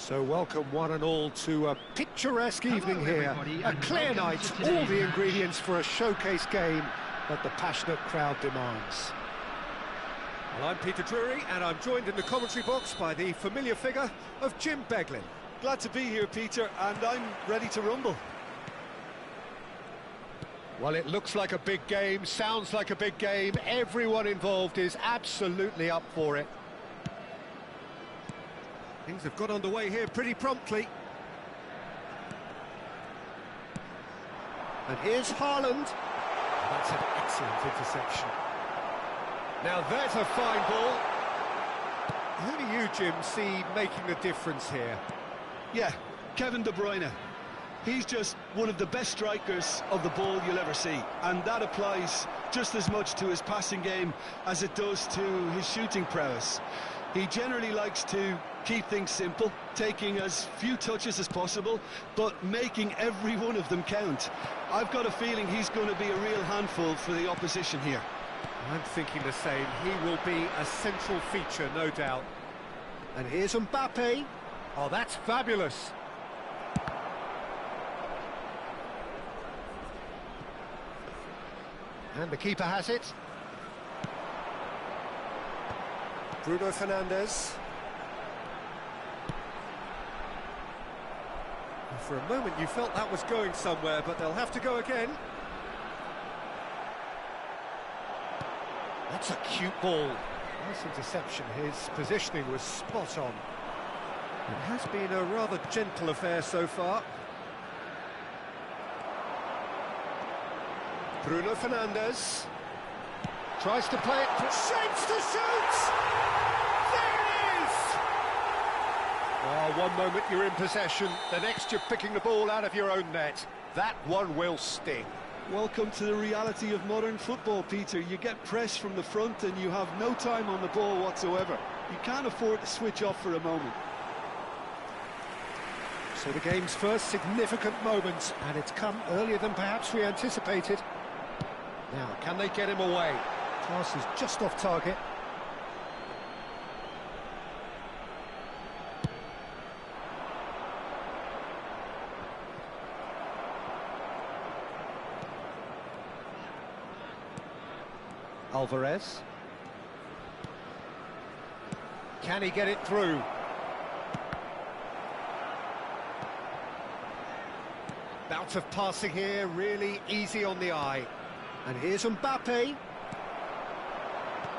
So welcome one and all to a picturesque evening here. A clear night, all the ingredients for a showcase game that the passionate crowd demands. Well, I'm Peter Drury, and I'm joined in the commentary box by the familiar figure of Jim Beglin. Glad to be here, Peter, and I'm ready to rumble. Well, it looks like a big game, sounds like a big game. Everyone involved is absolutely up for it. Things have got underway here pretty promptly. And here's Haaland. That's an excellent interception. Now there's a fine ball. Who do you, Jim, see making the difference here? Yeah, Kevin De Bruyne. He's just one of the best strikers of the ball you'll ever see, and that applies just as much to his passing game as it does to his shooting prowess. He generally likes to keep things simple, taking as few touches as possible, but making every one of them count. I've got a feeling he's going to be a real handful for the opposition here. I'm thinking the same. He will be a central feature, no doubt. And here's Mbappe. Oh, that's fabulous. And the keeper has it. Bruno Fernandes. For a moment you felt that was going somewhere, but they'll have to go again. That's a cute ball. Nice interception. His positioning was spot on. It has been a rather gentle affair so far. Bruno Fernandes tries to play it, shapes to shoot! There it is! Oh, one moment you're in possession, the next you're picking the ball out of your own net. That one will sting. Welcome to the reality of modern football, Peter. You get pressed from the front and you have no time on the ball whatsoever. You can't afford to switch off for a moment. So the game's first significant moment, and it's come earlier than perhaps we anticipated. Now, can they get him away? Pass is just off target. Alvarez. Can he get it through? Bout of passing here, really easy on the eye. And here's Mbappe.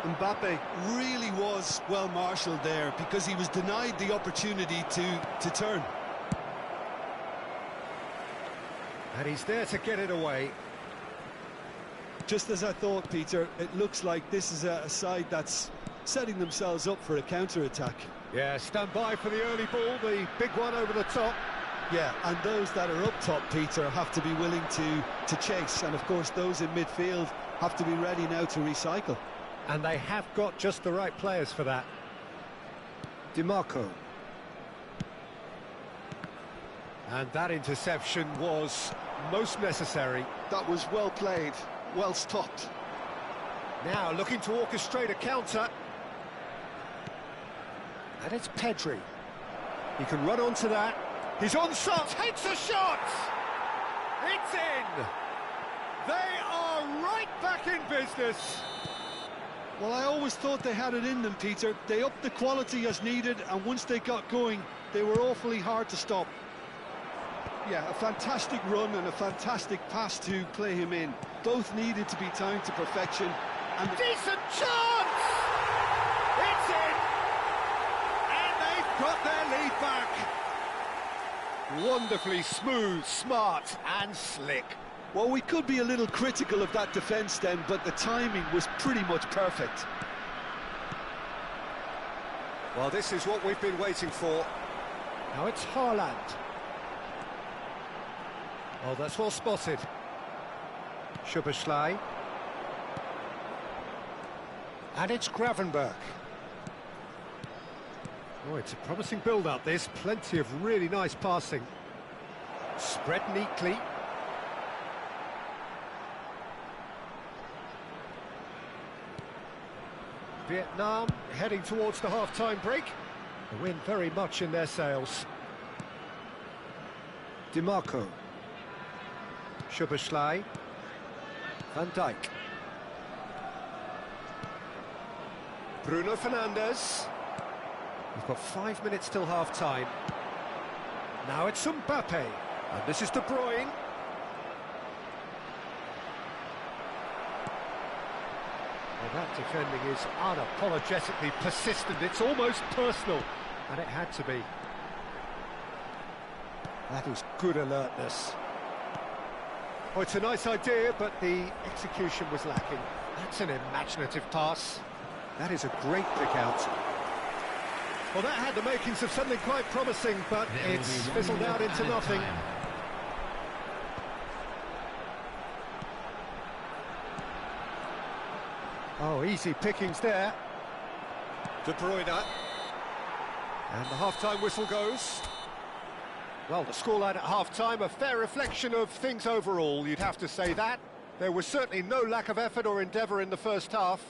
Mbappe really was well marshalled there because he was denied the opportunity to turn. And he's there to get it away. Just as I thought, Peter, it looks like this is a side that's setting themselves up for a counter-attack. Yeah, stand by for the early ball, the big one over the top. Yeah, and those that are up top, Peter, have to be willing to chase. And, of course, those in midfield have to be ready now to recycle. And they have got just the right players for that. DiMarco. And that interception was most necessary. That was well played, well stopped. Now looking to orchestrate a counter. And it's Pedri. He can run onto that. He's on shot, takes a shot! It's in! They are right back in business! Well, I always thought they had it in them, Peter. They upped the quality as needed, and once they got going, they were awfully hard to stop. Yeah, a fantastic run and a fantastic pass to play him in. Both needed to be timed to perfection. And decent chance! It's in! And they've got their lead back! Wonderfully smooth, smart and slick. Well, we could be a little critical of that defence then, but the timing was pretty much perfect. Well, this is what we've been waiting for. Now it's Haaland. Oh, that's well spotted. Szoboszlai. And it's Gravenberch. Oh, it's a promising build-up, this. Plenty of really nice passing. Spread neatly. Vietnam heading towards the half-time break. The wind very much in their sails. DiMarco. Szoboszlai. Van Dijk. Bruno Fernandes. We've got 5 minutes till half-time. Now it's Mbappe. And this is De Bruyne. Well, that defending is unapologetically persistent. It's almost personal. And it had to be. That is good alertness. Oh, it's a nice idea, but the execution was lacking. That's an imaginative pass. That is a great pick out. Well, that had the makings of something quite promising, but it's fizzled out into nothing. Oh, easy pickings there. De Bruyne. And the half-time whistle goes. Well, the scoreline at half-time, a fair reflection of things overall, you'd have to say that. There was certainly no lack of effort or endeavour in the first half.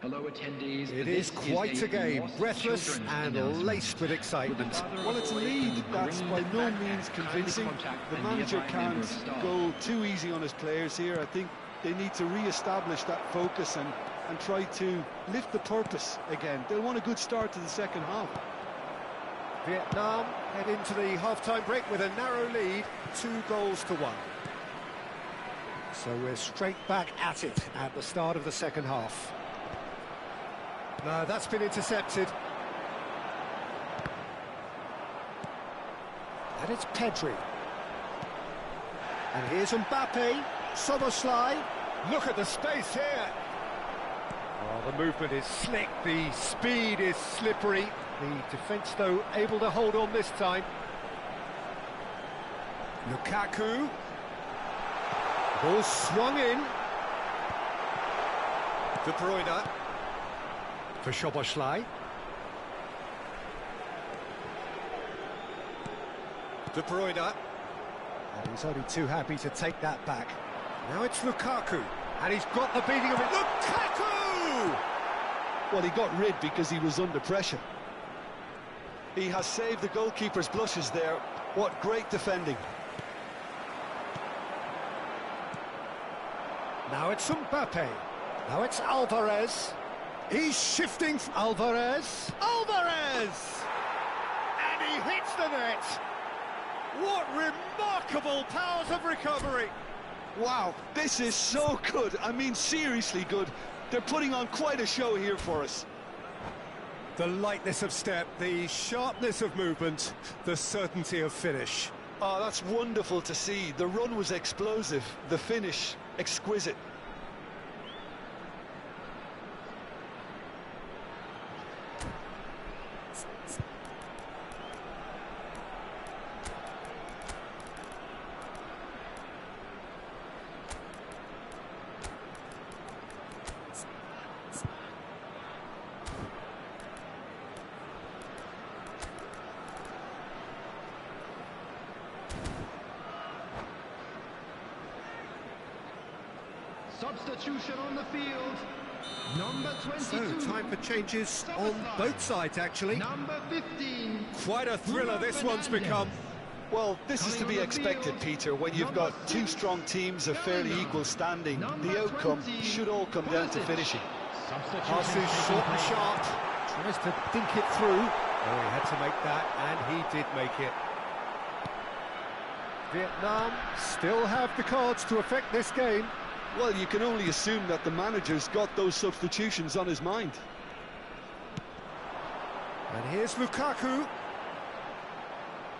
Hello attendees. It is quite a game, breathless and laced with excitement. Well, it's a lead that's by no means convincing. The manager can't go too easy on his players here. I think they need to re-establish that focus and try to lift the purpose again. They'll want a good start to the second half. Vietnam head into the half-time break with a narrow lead, 2-1. So we're straight back at it at the start of the second half. No, that's been intercepted. And it's Pedri. And here's Mbappe. Szoboszlai. Look at the space here. Oh, the movement is slick, the speed is slippery. The defence, though, able to hold on this time. Lukaku. Ball swung in. De Bruyne. For Szoboszlai. De Bruyne. And he's only too happy to take that back. Now it's Lukaku. And he's got the beating of it. Lukaku! Well, he got rid because he was under pressure. He has saved the goalkeeper's blushes there. What great defending. Now it's Mbappe. Now it's Alvarez. He's shifting. Alvarez. Alvarez! And he hits the net. What remarkable powers of recovery. Wow, this is so good. I mean, seriously good. They're putting on quite a show here for us. The lightness of step, the sharpness of movement, the certainty of finish. Oh, that's wonderful to see. The run was explosive, the finish exquisite. Substitution on the field. Number 22. So, time for changes on both sides, actually. Number 15. Quite a thriller this one's become. Well, this is to be expected, Peter, when you've got two strong teams of fairly equal standing. The outcome should all come down to finishing. Passes short and sharp. Tries to dink it through. Oh, he had to make that, and he did make it. Vietnam still have the cards to affect this game. Well, you can only assume that the manager's got those substitutions on his mind. And here's Lukaku.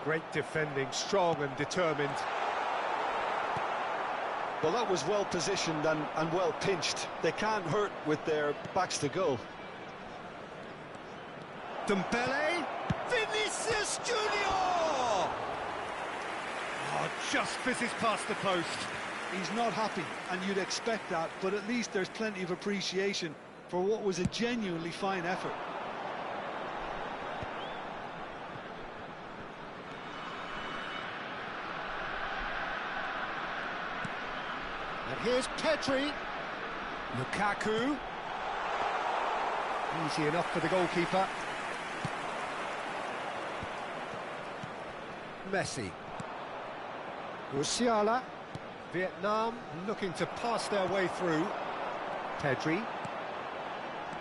Great defending, strong and determined. Well, that was well positioned and well pinched. They can't hurt with their backs to goal. Dembele. Vinicius Junior! Oh, just fizzes past the post. He's not happy, and you'd expect that, but at least there's plenty of appreciation for what was a genuinely fine effort. And here's Pedri. Lukaku. Easy enough for the goalkeeper. Messi. Musiala. Vietnam looking to pass their way through. Pedri.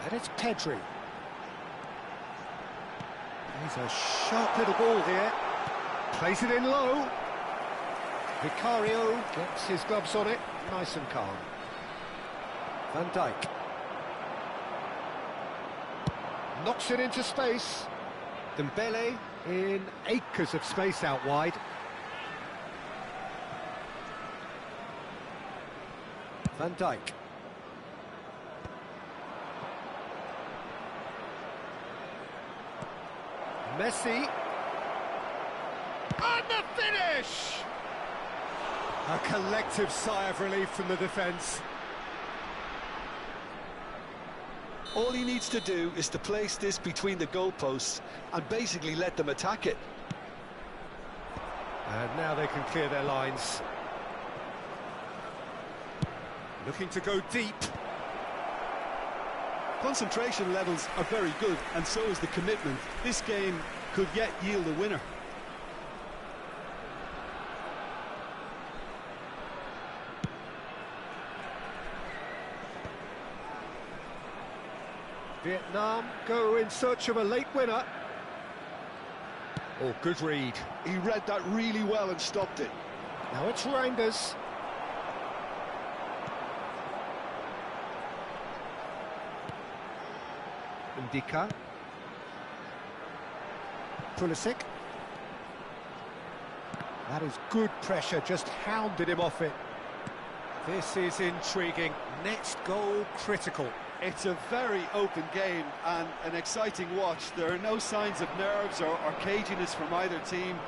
And it's Pedri. He's a sharp little ball here. Plays it in low. Vicario gets his gloves on it, nice and calm. Van Dijk. Knocks it into space. Dembele in acres of space out wide. Van Dijk. Messi. And the finish! A collective sigh of relief from the defence. All he needs to do is to place this between the goalposts and basically let them attack it. And now they can clear their lines. Looking to go deep. Concentration levels are very good, and so is the commitment. This game could yet yield a winner. Vietnam go in search of a late winner. Oh, good read. He read that really well and stopped it. Now it's Reinders. Ndika. Pulisic. That is good pressure, just hounded him off it. This is intriguing. Next goal critical. It's a very open game and an exciting watch. There are no signs of nerves or caginess from either team.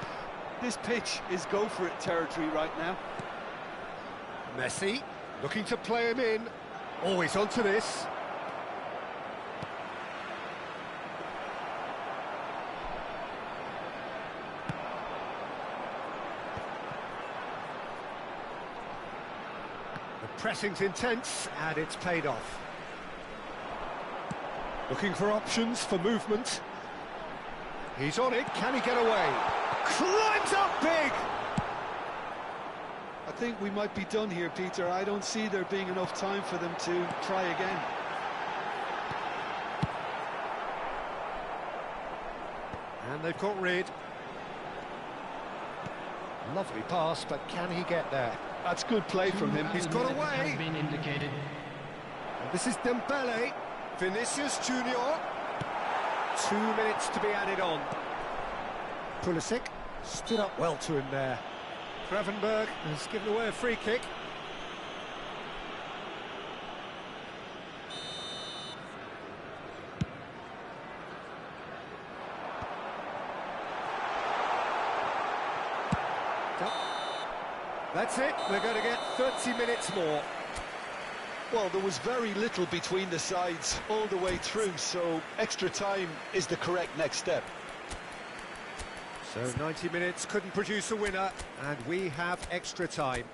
This pitch is go-for-it territory right now. Messi looking to play him in. Always onto this. The pressing's intense and it's paid off. Looking for options for movement. He's on it, can he get away? Climbs up big! I think we might be done here, Peter. I don't see there being enough time for them to try again. And they've got rid. Lovely pass, but can he get there? That's good play from him. He's got away. Has been indicated. And this is Dembele. Vinicius Junior. 2 minutes to be added on. Pulisic stood up well to him there. Gravenberg has given away a free kick. That's it, they're going to get 30 minutes more. Well, there was very little between the sides all the way through, so extra time is the correct next step. So 90 minutes couldn't produce a winner, and we have extra time.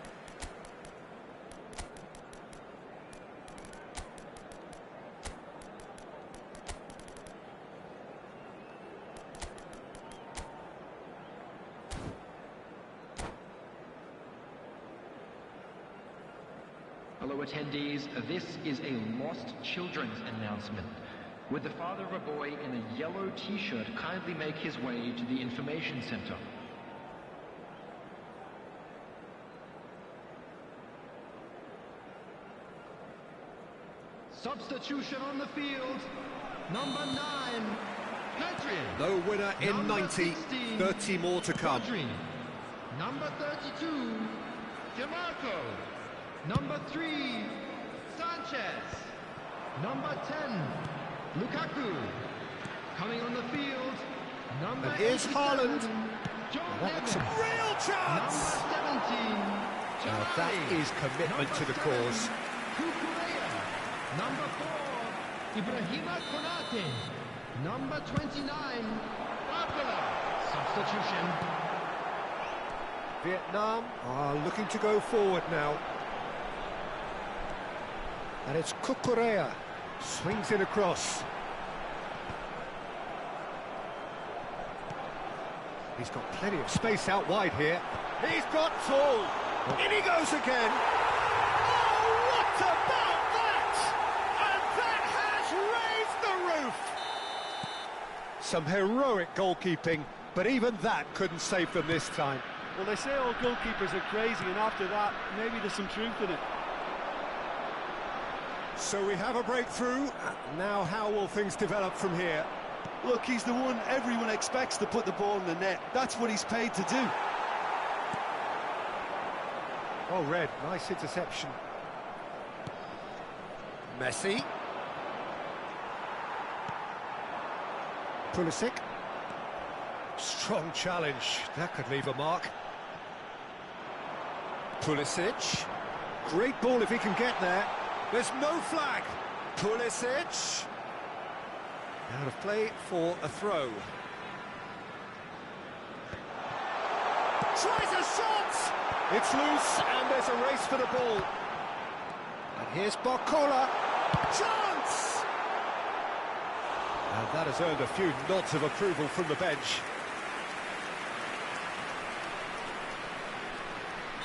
Hello attendees, this is a lost children's announcement. Would the father of a boy in a yellow t-shirt kindly make his way to the information center? Substitution on the field. Number 9, Pedri. No winner in Number 90, 16, 30 more to come. Pedri. Number 32, DeMarco. Number 3, Sanchez. Number 10, Lukaku. Coming on the field, number And here's 87, Haaland. John That's a Neves. real chance! Number 17, Now that Jamali. is commitment to the Number 7, cause. Cucurella. Number 4, Ibrahima Konate. Number 29, Barcola. Substitution. Vietnam are looking to go forward now. And it's Cucurella. Swings it across. He's got plenty of space out wide here. He's got tall. In he goes again. Oh, what about that? And that has raised the roof. Some heroic goalkeeping, but even that couldn't save them this time. Well, they say all goalkeepers are crazy, and after that, maybe there's some truth in it. So we have a breakthrough. Now how will things develop from here? Look, he's the one everyone expects to put the ball in the net. That's what he's paid to do. Oh, Red, nice interception. Messi. Pulisic. Strong challenge. That could leave a mark. Pulisic. Great ball if he can get there. There's no flag. Pulisic. Out of play for a throw. Tries a shot! It's loose and there's a race for the ball. And here's Barcola. Chance! And that has earned a few nods of approval from the bench.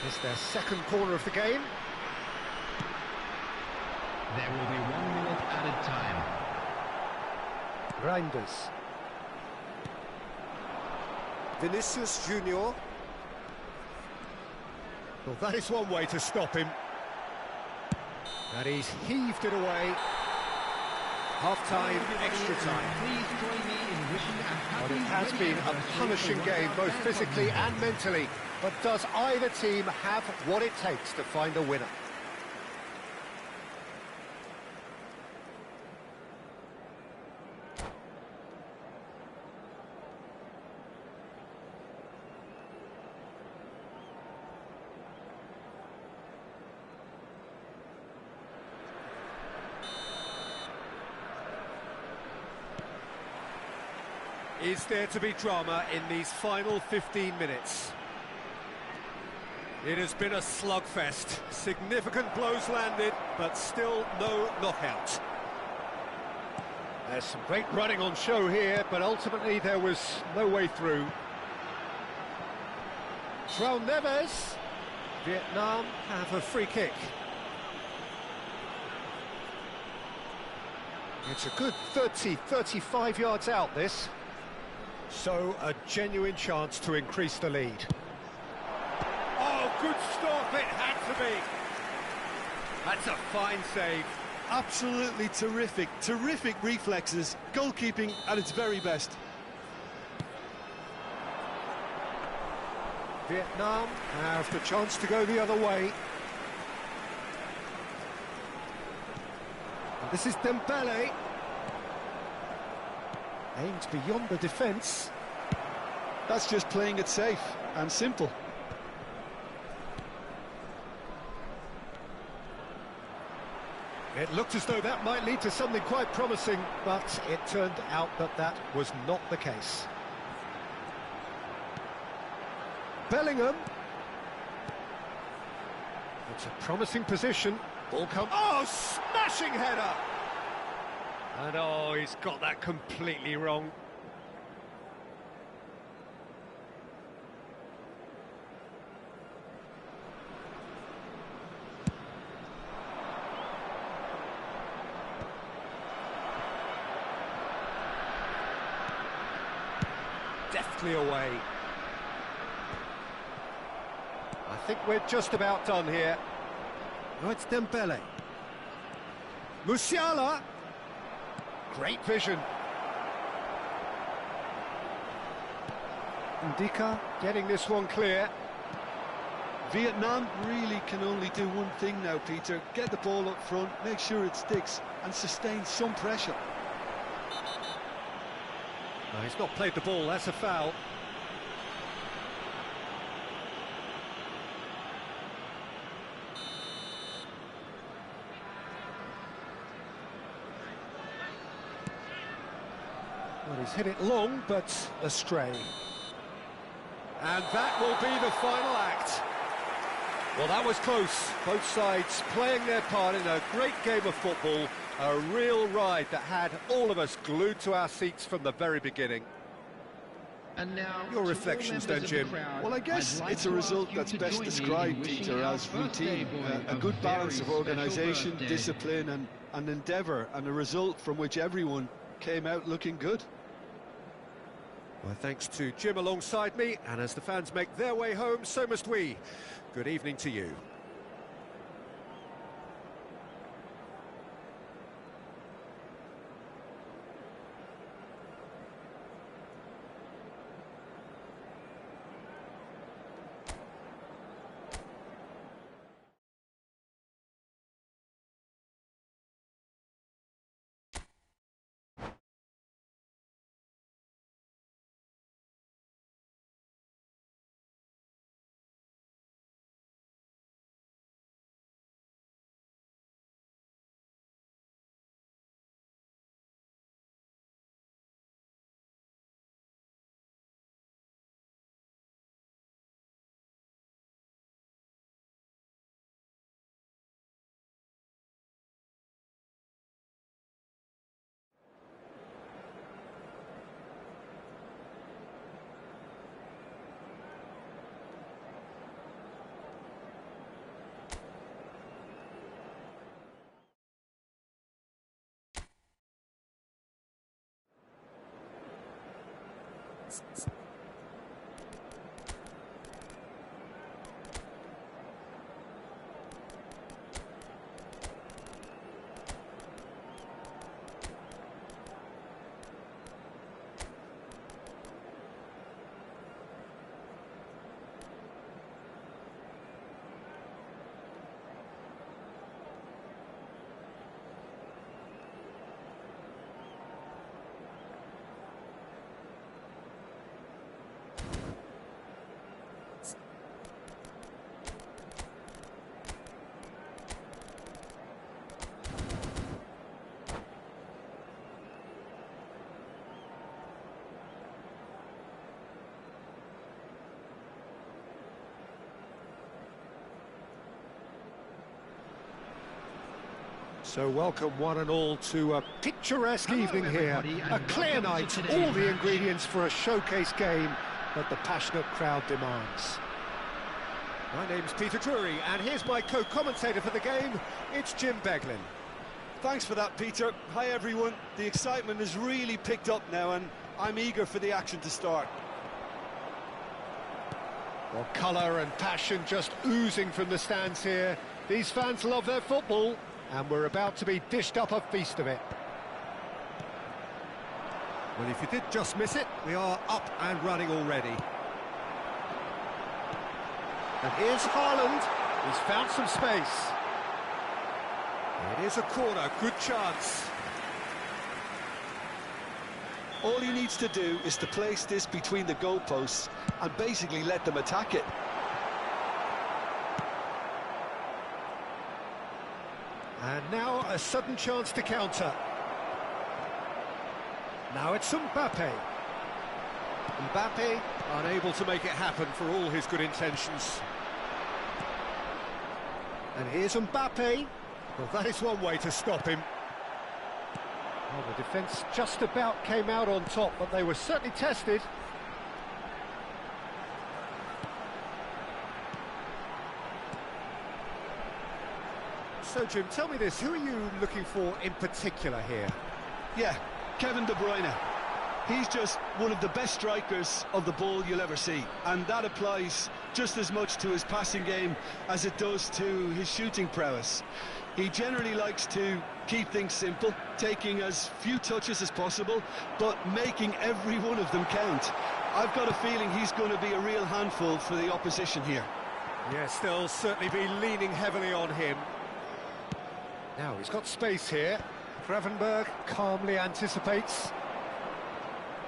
It's their second corner of the game. There will be 1 minute added time. Reinders. Vinicius Junior. Well, that is one way to stop him. And he's heaved it away. Half-time, extra time. Please join me in wishing a But happy it has been a wedding punishing anniversary game, to both Fred physically Robinson. and mentally. But does either team have what it takes to find a winner? Is there to be drama in these final 15 minutes? It has been a slugfest. Significant blows landed, but still no knockout. There's some great running on show here, but ultimately there was no way through. Raul Neves. Vietnam have a free kick. It's a good 30, 35 yards out, this. So, a genuine chance to increase the lead. Oh, good stop, it had to be. That's a fine save. Absolutely terrific, terrific reflexes. Goalkeeping at its very best. Vietnam have the chance to go the other way. And this is Dembele. Aimed beyond the defence. That's just playing it safe and simple. It looked as though that might lead to something quite promising, but it turned out that that was not the case. Bellingham. It's a promising position. Ball come. Oh, smashing header! And oh, he's got that completely wrong. Deftly away. I think we're just about done here. Oh, it's Dembele. Musiala. Great vision. Ndika getting this one clear. Vietnam really can only do one thing now, Peter. Get the ball up front, make sure it sticks, and sustain some pressure. No, he's not played the ball, that's a foul. Well, he's hit it long, but astray. And that will be the final act. Well, that was close. Both sides playing their part in a great game of football. A real ride that had all of us glued to our seats from the very beginning. And now, Your to all reflections then, members of the Jim. crowd, Well, I guess I'd like it's a to result ask you that's to best join me in described, wishing Peter, our as birthday routine. boy A good balance of very special organisation, birthday. discipline and endeavour, and a result from which everyone came out looking good. Well, thanks to Jim alongside me, and as the fans make their way home, so must we. Good evening to you. So welcome one and all to a picturesque evening here. A clear night, all the ingredients for a showcase game that the passionate crowd demands. My name's Peter Drury, and here's my co-commentator for the game, it's Jim Beglin. Thanks for that, Peter. Hi, everyone. The excitement has really picked up now, and I'm eager for the action to start. Well, colour and passion just oozing from the stands here. These fans love their football, and we're about to be dished up a feast of it. Well, if you did just miss it, we are up and running already. And here's Haaland. He's found some space. It is a corner, good chance. All he needs to do is to place this between the goalposts and basically let them attack it. And now a sudden chance to counter. Now it's Mbappe. Mbappe unable to make it happen for all his good intentions. And here's Mbappe. Well, that is one way to stop him. Well, the defence just about came out on top, but they were certainly tested. So, Jim, tell me this, who are you looking for in particular here? Yeah, Kevin De Bruyne. He's just one of the best strikers of the ball you'll ever see, and that applies just as much to his passing game as it does to his shooting prowess. He generally likes to keep things simple, taking as few touches as possible, but making every one of them count. I've got a feeling he's going to be a real handful for the opposition here. Yes, they'll certainly be leaning heavily on him. Now, he's got space here. Gravenberg calmly anticipates.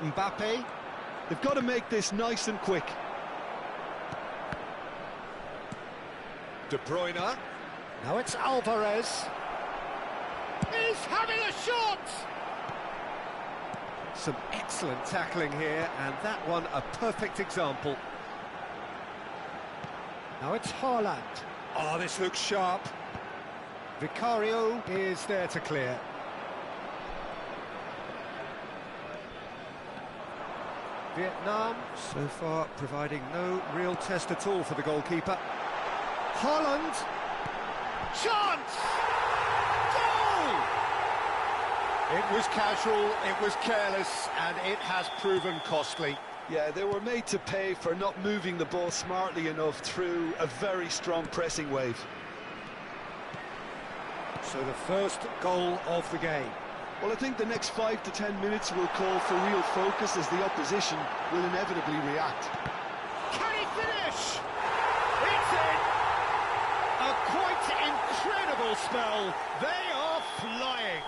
Mbappe. They've got to make this nice and quick. De Bruyne. Now it's Alvarez. He's having a shot! Some excellent tackling here, and that one a perfect example. Now it's Haaland. Oh, this looks sharp. Vicario is there to clear. Vietnam, so far, providing no real test at all for the goalkeeper. Haaland! Chance! Goal! It was casual, it was careless, and it has proven costly. Yeah, they were made to pay for not moving the ball smartly enough through a very strong pressing wave. So the first goal of the game. Well, I think the next 5 to 10 minutes will call for real focus as the opposition will inevitably react. Can he finish? It's in! A quite incredible spell. They are flying.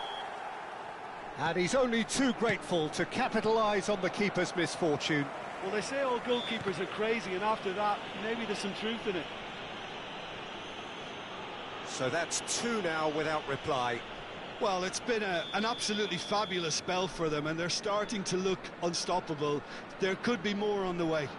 And he's only too grateful to capitalise on the keeper's misfortune. Well, they say all goalkeepers are crazy, and after that, maybe there's some truth in it. So that's 2 now without reply. Well, it's been an absolutely fabulous spell for them, and they're starting to look unstoppable. There could be more on the way.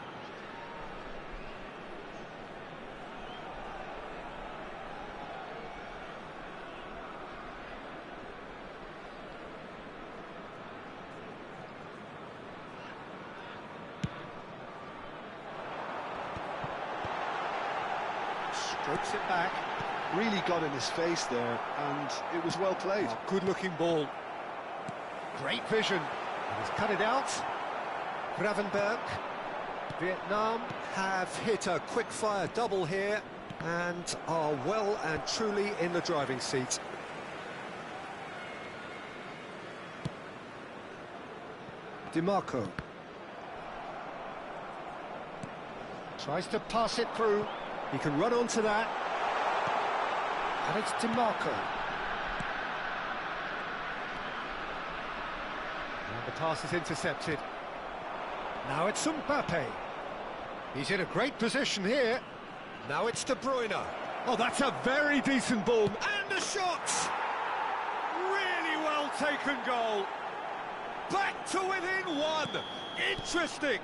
Strokes it back. Really got in his face there, and it was well played. Oh, good-looking ball. Great vision. He's cut it out. Gravenberg. Vietnam have hit a quick-fire double here and are well and truly in the driving seat. DiMarco. Tries to pass it through. He can run onto that. And it's DiMarco. And the pass is intercepted. Now it's Mbappe. He's in a great position here. Now it's De Bruyne. Oh, that's a very decent ball. And the shot! Really well taken goal. Back to within 1. Interesting.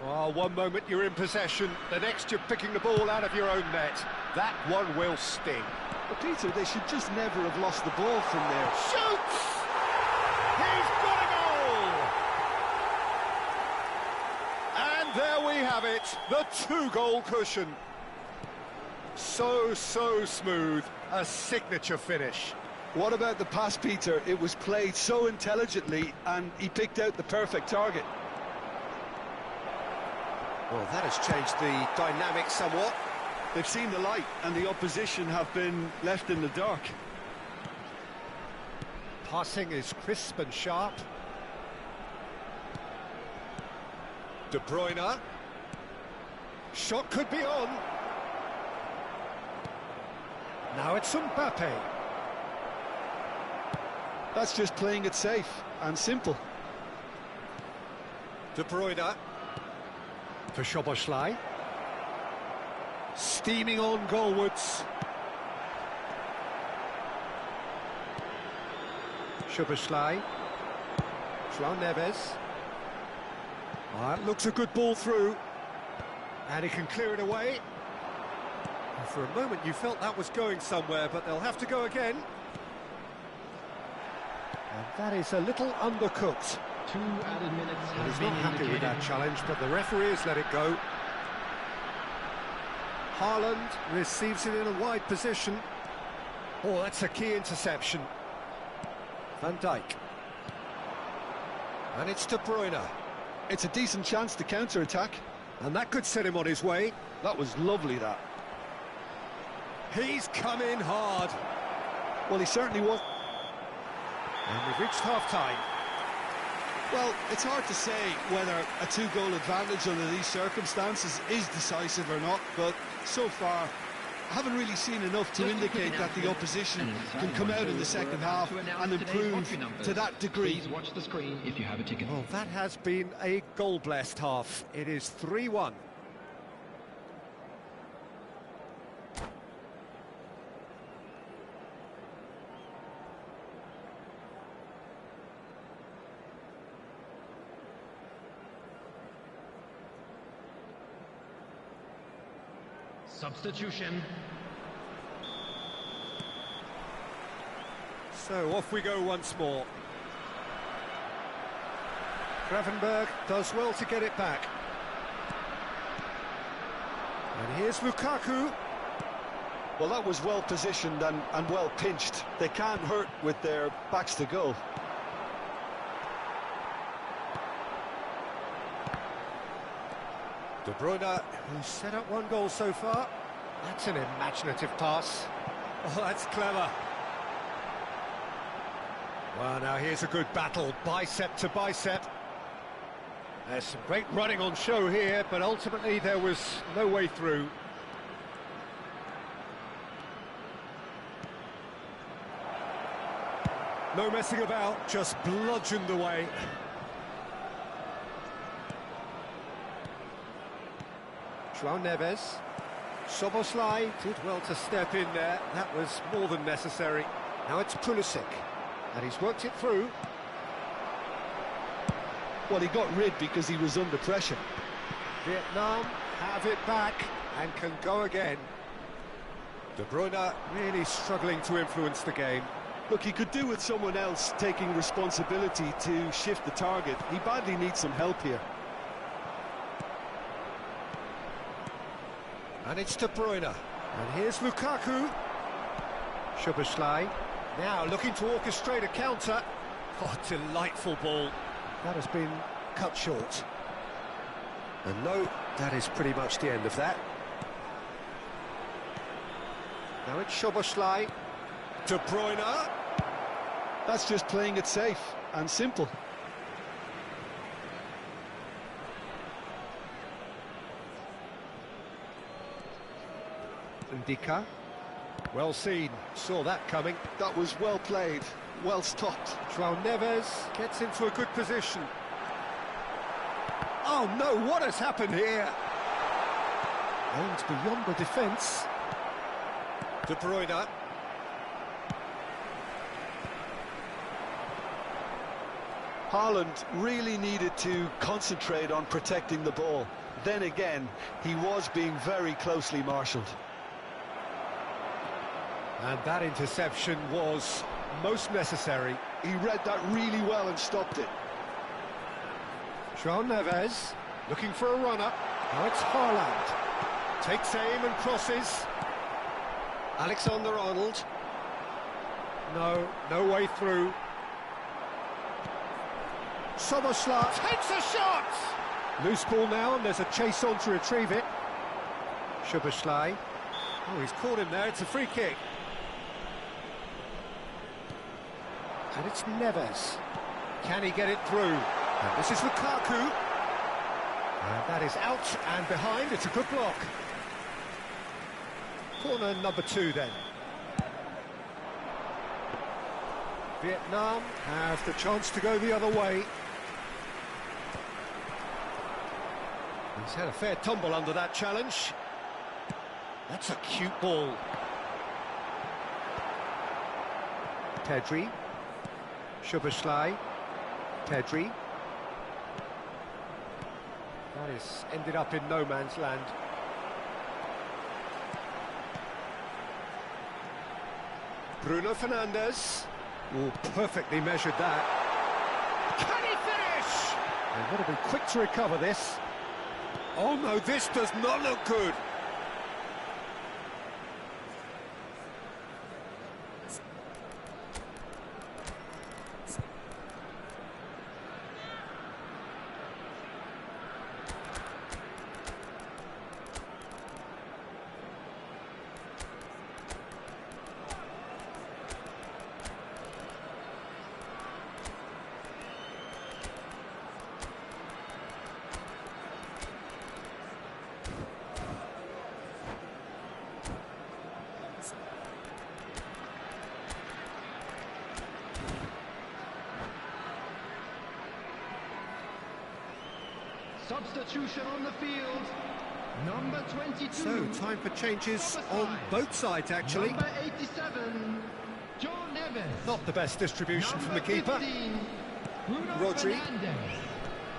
Oh, one moment you're in possession, the next you're picking the ball out of your own net. That one will sting. But Peter, they should just never have lost the ball from there. Shoots! He's got a goal! And there we have it, the 2-goal cushion. So smooth, a signature finish. What about the pass, Peter? It was played so intelligently, and he picked out the perfect target. Well, that has changed the dynamic somewhat. They've seen the light, and the opposition have been left in the dark. Passing is crisp and sharp. De Bruyne. Shot could be on. Now it's Mbappe. That's just playing it safe and simple. De Bruyne. For Szoboszlai. Steaming on goalwards. Szoboszlai. João Neves. That looks a good ball through. And he can clear it away. And for a moment you felt that was going somewhere, but they'll have to go again. And that is a little undercooked. 2 added minutes have He's been not happy with that indicated. challenge, but the referee has let it go. Haaland receives it in a wide position. Oh, that's a key interception. Van Dijk. And it's De Bruyne. It's a decent chance to counter-attack. And that could set him on his way. That was lovely, that. He's come in hard. Well, he certainly was. And we've reached half-time. Well, it's hard to say whether a 2-goal advantage under these circumstances is decisive or not, but so far I haven't really seen enough to indicate that the opposition can come out in the second half and improve to that degree. Please watch the screen if you have a ticket. Well, that has been a goal-blessed half. It is 3-1. Substitution. So off we go once more. Gravenberg does well to get it back. And here's Lukaku. Well, that was well positioned and well pinched. They can't hurt with their backs to goal. De Bruyne, who's set up one goal so far. That's an imaginative pass. Oh, that's clever. Well, now here's a good battle, bicep to bicep. There's some great running on show here, but ultimately there was no way through. No messing about, just bludgeoned away. João Neves. Szoboszlai did well to step in there. That was more than necessary. Now it's Pulisic, and he's worked it through. Well, he got rid because he was under pressure. Vietnam have it back and can go again. De Bruyne really struggling to influence the game. Look, he could do with someone else taking responsibility to shift the target. He badly needs some help here. And it's De Bruyne. And here's Lukaku. Szoboszlai. Now looking to orchestrate a counter. Oh, delightful ball. That has been cut short. And no, that is pretty much the end of that. Now it's Szoboszlai. De Bruyne. That's just playing it safe and simple. Ndicka. Well seen, saw that coming. That was well played, well stopped. João Neves gets into a good position. Oh no, what has happened here? Aimed beyond the defence. De Bruyne. Haaland really needed to concentrate on protecting the ball. Then again, he was being very closely marshalled. And that interception was most necessary. He read that really well and stopped it. João Neves looking for a run-up. Now it's Haaland. Takes aim and crosses. Alexander-Arnold. No way through. Szoboszlai takes a shot! Loose ball now, and there's a chase on to retrieve it. Szoboszlai. Oh, he's caught him there, it's a free kick. And it's Neves. Can he get it through? And this is Lukaku. And that is out and behind, it's a good block. Corner number 2 then. Vietnam have the chance to go the other way. He's had a fair tumble under that challenge. That's a cute ball. Pedri. Szoboszlai. Pedri. That is ended up in no man's land. Bruno Fernandes. Oh, perfectly measured that. Can he finish? They've got to be quick to recover this. Oh no, this does not look good. Substitution on the field. Number 22. So, time for changes on both sides, actually. Number 87, João Neves. Not the best distribution from the keeper. 15, Bruno Rodri. Fernandes.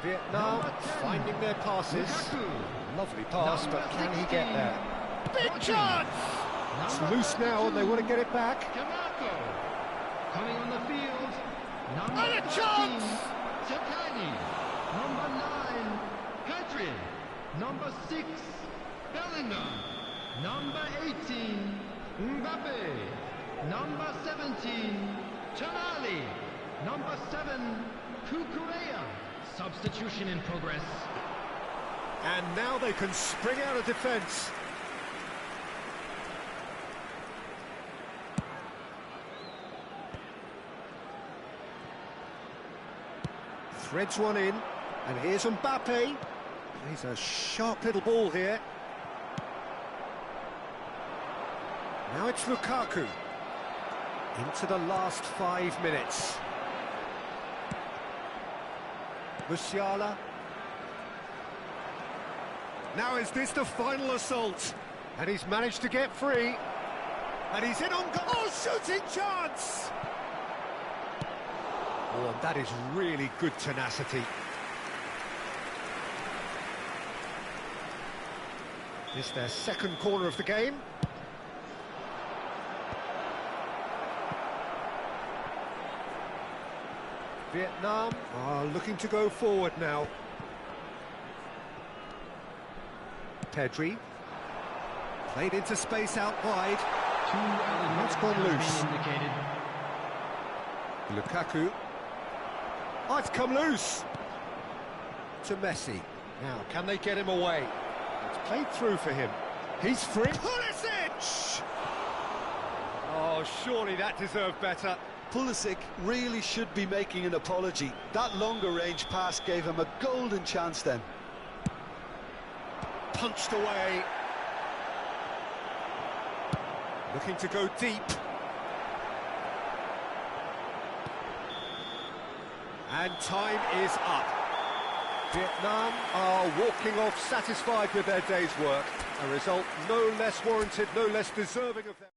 Vietnam Number 10, finding their passes. Lukaku. Lovely pass, but Number can he get 16, there? Big Rodri. chance! It's Number loose now and they want to get it back. Camargo. Coming on the field. Number And a 13, chance! Sakani. Number 9, Pedri. Number 6, Bellingham. Number 18, Mbappe. Number 17, Tonali. Number 7, Cucurella. Substitution in progress. And now they can spring out of defence. Threads one in, and here's Mbappe. He's a sharp little ball here. Now it's Lukaku. Into the last 5 minutes. Musiala. Now is this the final assault? And he's managed to get free. And he's in on goal. Oh, shooting chance! Oh, and that is really good tenacity. This is their second corner of the game. Vietnam are looking to go forward now. Pedri. Played into space out wide. That's gone loose. Lukaku. Oh, it's come loose. To Messi. Now, can they get him away? It's played through for him. He's free. Pulisic! Oh, surely that deserved better. Pulisic really should be making an apology. That longer range pass gave him a golden chance then. Punched away. Looking to go deep. And time is up. Vietnam are walking off satisfied with their day's work. A result no less warranted, no less deserving of them.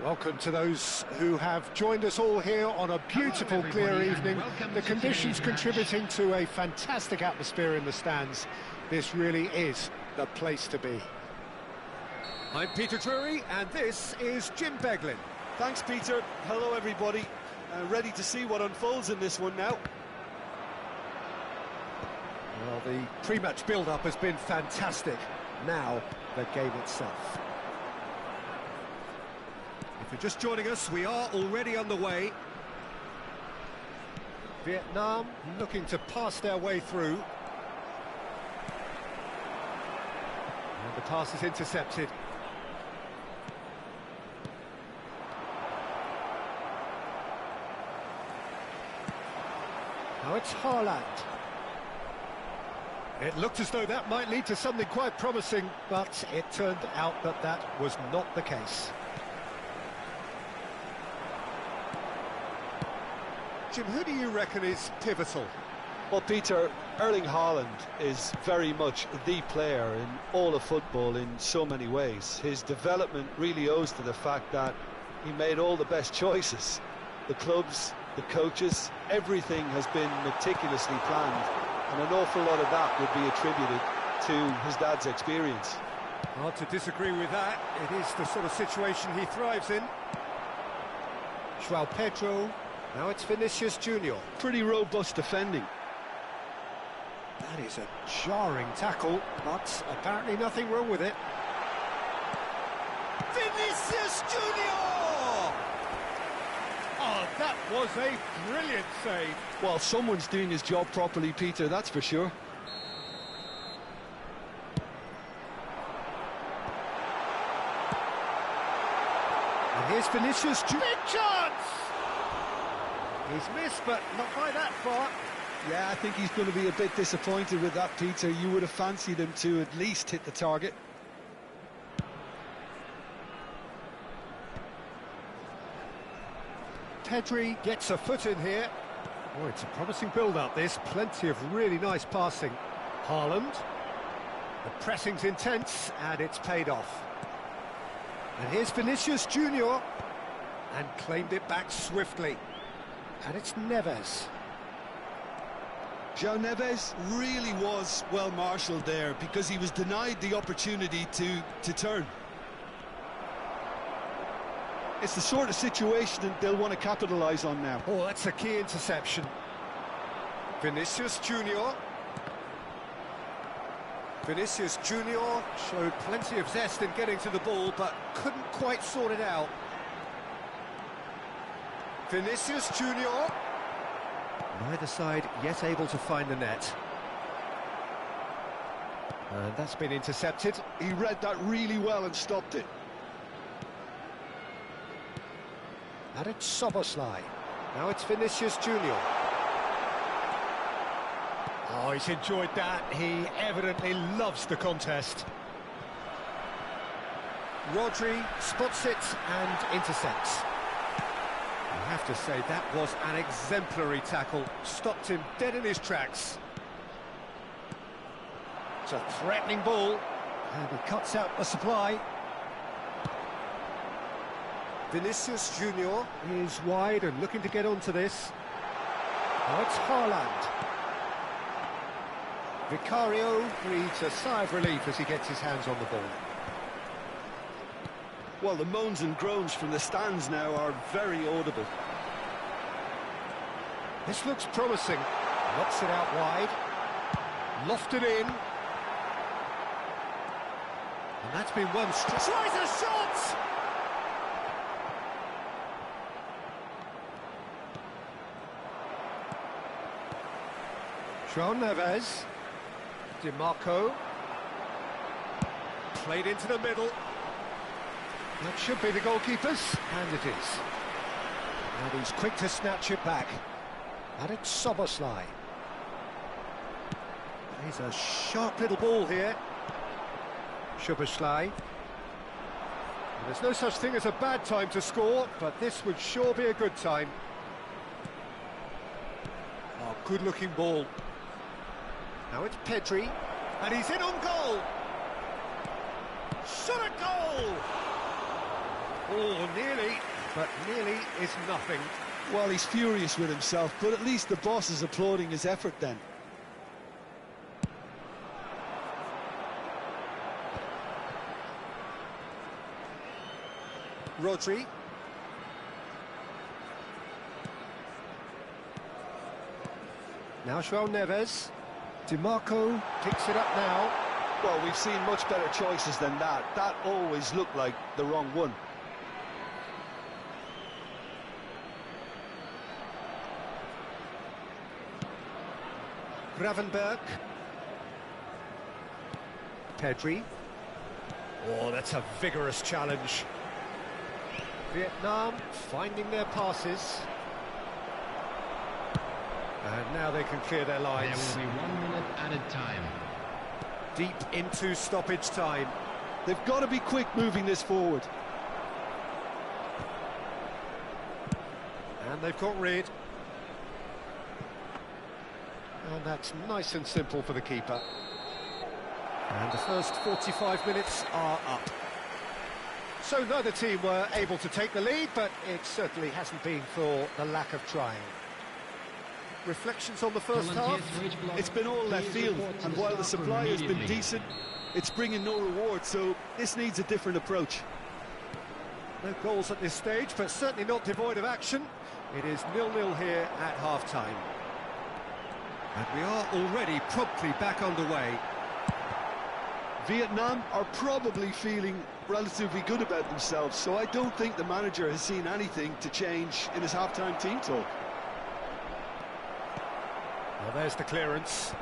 Welcome to those who have joined us all here on a beautiful, clear evening. The conditions contributing to a fantastic atmosphere in the stands. This really is the place to be. I'm Peter Drury, and this is Jim Beglin. Thanks, Peter. Hello, everybody. Ready to see what unfolds in this one now. Well, the pre-match build-up has been fantastic. Now, the game itself. If you're just joining us, we are already underway. Vietnam looking to pass their way through. And the pass is intercepted. Now it's Haaland. It looked as though that might lead to something quite promising, but it turned out that that was not the case. Jim, who do you reckon is pivotal? Well, Peter, Erling Haaland is very much the player in all of football in so many ways. His development really owes to the fact that he made all the best choices. The clubs, the coaches, everything has been meticulously planned, and an awful lot of that would be attributed to his dad's experience. Hard to disagree with that. It is the sort of situation he thrives in. João Pedro. Now it's Vinicius Junior. Pretty robust defending. That is a jarring tackle, but apparently nothing wrong with it. Vinicius Junior! Oh, that was a brilliant save. Well, someone's doing his job properly, Peter, that's for sure. And here's Vinicius Junior. Big chance! He's missed, but not by that far. Yeah, I think he's going to be a bit disappointed with that, Peter. You would have fancied him to at least hit the target. Pedri gets a foot in here. Oh, it's a promising build-up, this. Plenty of really nice passing. Haaland. The pressing's intense, and it's paid off. And here's Vinicius Junior. And claimed it back swiftly. And it's Neves. João Neves really was well marshalled there because he was denied the opportunity to turn. It's the sort of situation that they'll want to capitalise on now. Oh, that's a key interception. Vinicius Junior. Vinicius Junior showed plenty of zest in getting to the ball, but couldn't quite sort it out. Vinicius Junior. Neither side yet able to find the net. And that's been intercepted. He read that really well and stopped it. And it's Szoboszlai. Now it's Vinicius Junior. Oh, he's enjoyed that. He evidently loves the contest. Rodri spots it and intercepts. I have to say, that was an exemplary tackle. Stopped him dead in his tracks. It's a threatening ball. And he cuts out the supply. Vinicius Junior is wide and looking to get onto this. Now it's Haaland. Vicario breathes a sigh of relief as he gets his hands on the ball. Well, the moans and groans from the stands now are very audible. This looks promising. Knocks it out wide. Lofted in. And that's been one strike. Tries a shot! João Neves. Di Marco. Played into the middle. That should be the goalkeeper's, and it is. And he's quick to snatch it back. And it's Szoboszlai. He's a sharp little ball here. Szoboszlai. There's no such thing as a bad time to score, but this would sure be a good time. Oh, good-looking ball. Now it's Pedri, and he's in on goal. Shot a goal! Oh, nearly, but nearly is nothing. Well, he's furious with himself, but at least the boss is applauding his effort then. Rodri. Now João Neves. DiMarco picks it up now. Well, we've seen much better choices than that. That always looked like the wrong one. Gravenberg. Pedri. Oh, that's a vigorous challenge. Vietnam finding their passes. And now they can clear their lines. There will be 1 minute added time. Deep into stoppage time. They've got to be quick moving this forward. And they've got rid. And that's nice and simple for the keeper. And the first 45 minutes are up. So neither team were able to take the lead, but it certainly hasn't been for the lack of trying. Reflections on the first half? It's been all left field, and while the supply has been decent, it's bringing no reward, so this needs a different approach. No goals at this stage, but certainly not devoid of action. It is 0-0 here at half-time. And we are already promptly back underway. Vietnam are probably feeling relatively good about themselves, so I don't think the manager has seen anything to change in his half-time team talk. Well, there's the clearance.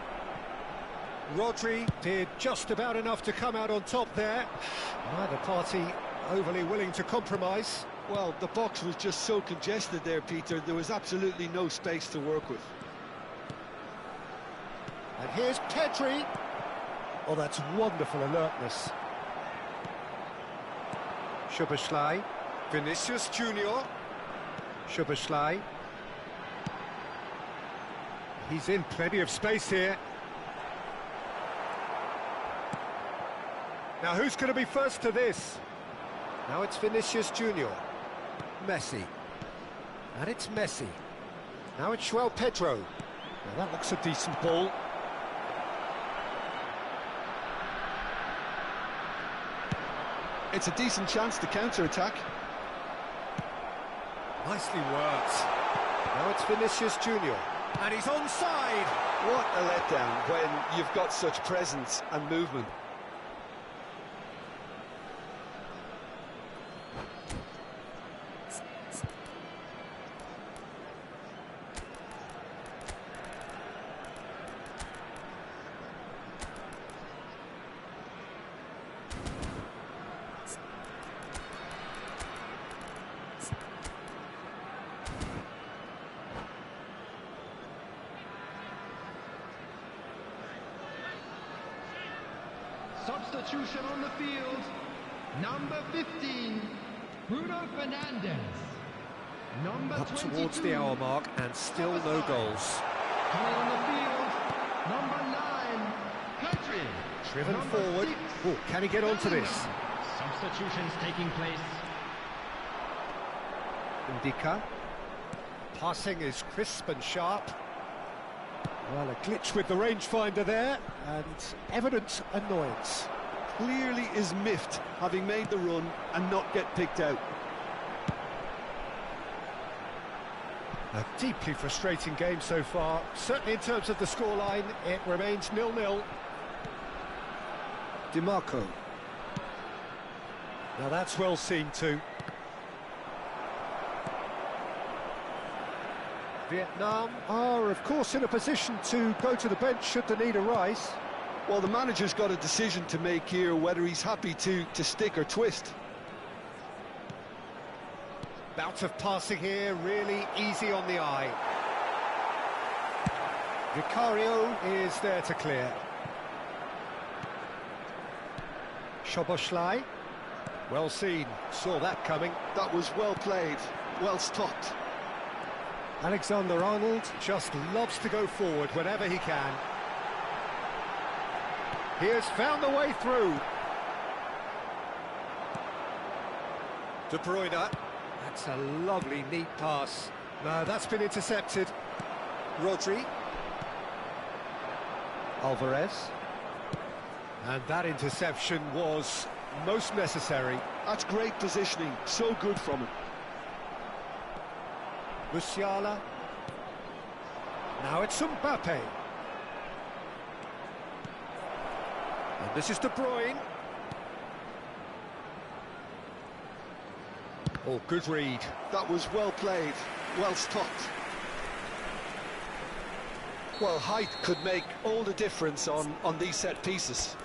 Rodri did just about enough to come out on top there. Neither party overly willing to compromise. Well, the box was just so congested there, Peter. There was absolutely no space to work with. And here's Pedri. Oh, that's wonderful alertness. Szoboszlai. Vinicius Junior. Szoboszlai. He's in plenty of space here. Now who's going to be first to this? Now it's Vinicius Junior. Messi. And it's Messi. Now it's João Pedro. Now that looks a decent ball. It's a decent chance to counter-attack. Nicely worked. Now it's Vinicius Junior. And he's onside. What a letdown when you've got such presence and movement. Substitution on the field. Number 15, Bruno Fernandes. Number Up 22, towards the hour mark and still no goals. coming on the field. Number 9, Pedri. Driven Number forward. 6, Oh, can he get onto this? substitutions taking place. Indica. Passing is crisp and sharp. Well, a glitch with the rangefinder there, and evident annoyance. Clearly is miffed, having made the run and not get picked out. A deeply frustrating game so far. Certainly in terms of the scoreline, it remains 0-0. DiMarco. Now that's well seen too. Vietnam are, of course, in a position to go to the bench should the need arise. Well, the manager's got a decision to make here, whether he's happy to stick or twist. Bout of passing here, really easy on the eye. Vicario is there to clear. Szoboszlai. Well seen, saw that coming. That was well played, well stopped. Alexander-Arnold just loves to go forward whenever he can. He has found the way through. De Bruyne. That's a lovely, neat pass. No, that's been intercepted. Rodri. Alvarez. And that interception was most necessary. That's great positioning, so good from him. Musiala. Now it's Mbappe. And this is De Bruyne. Oh, good read. That was well played, well stopped. Well, height could make all the difference on these set pieces.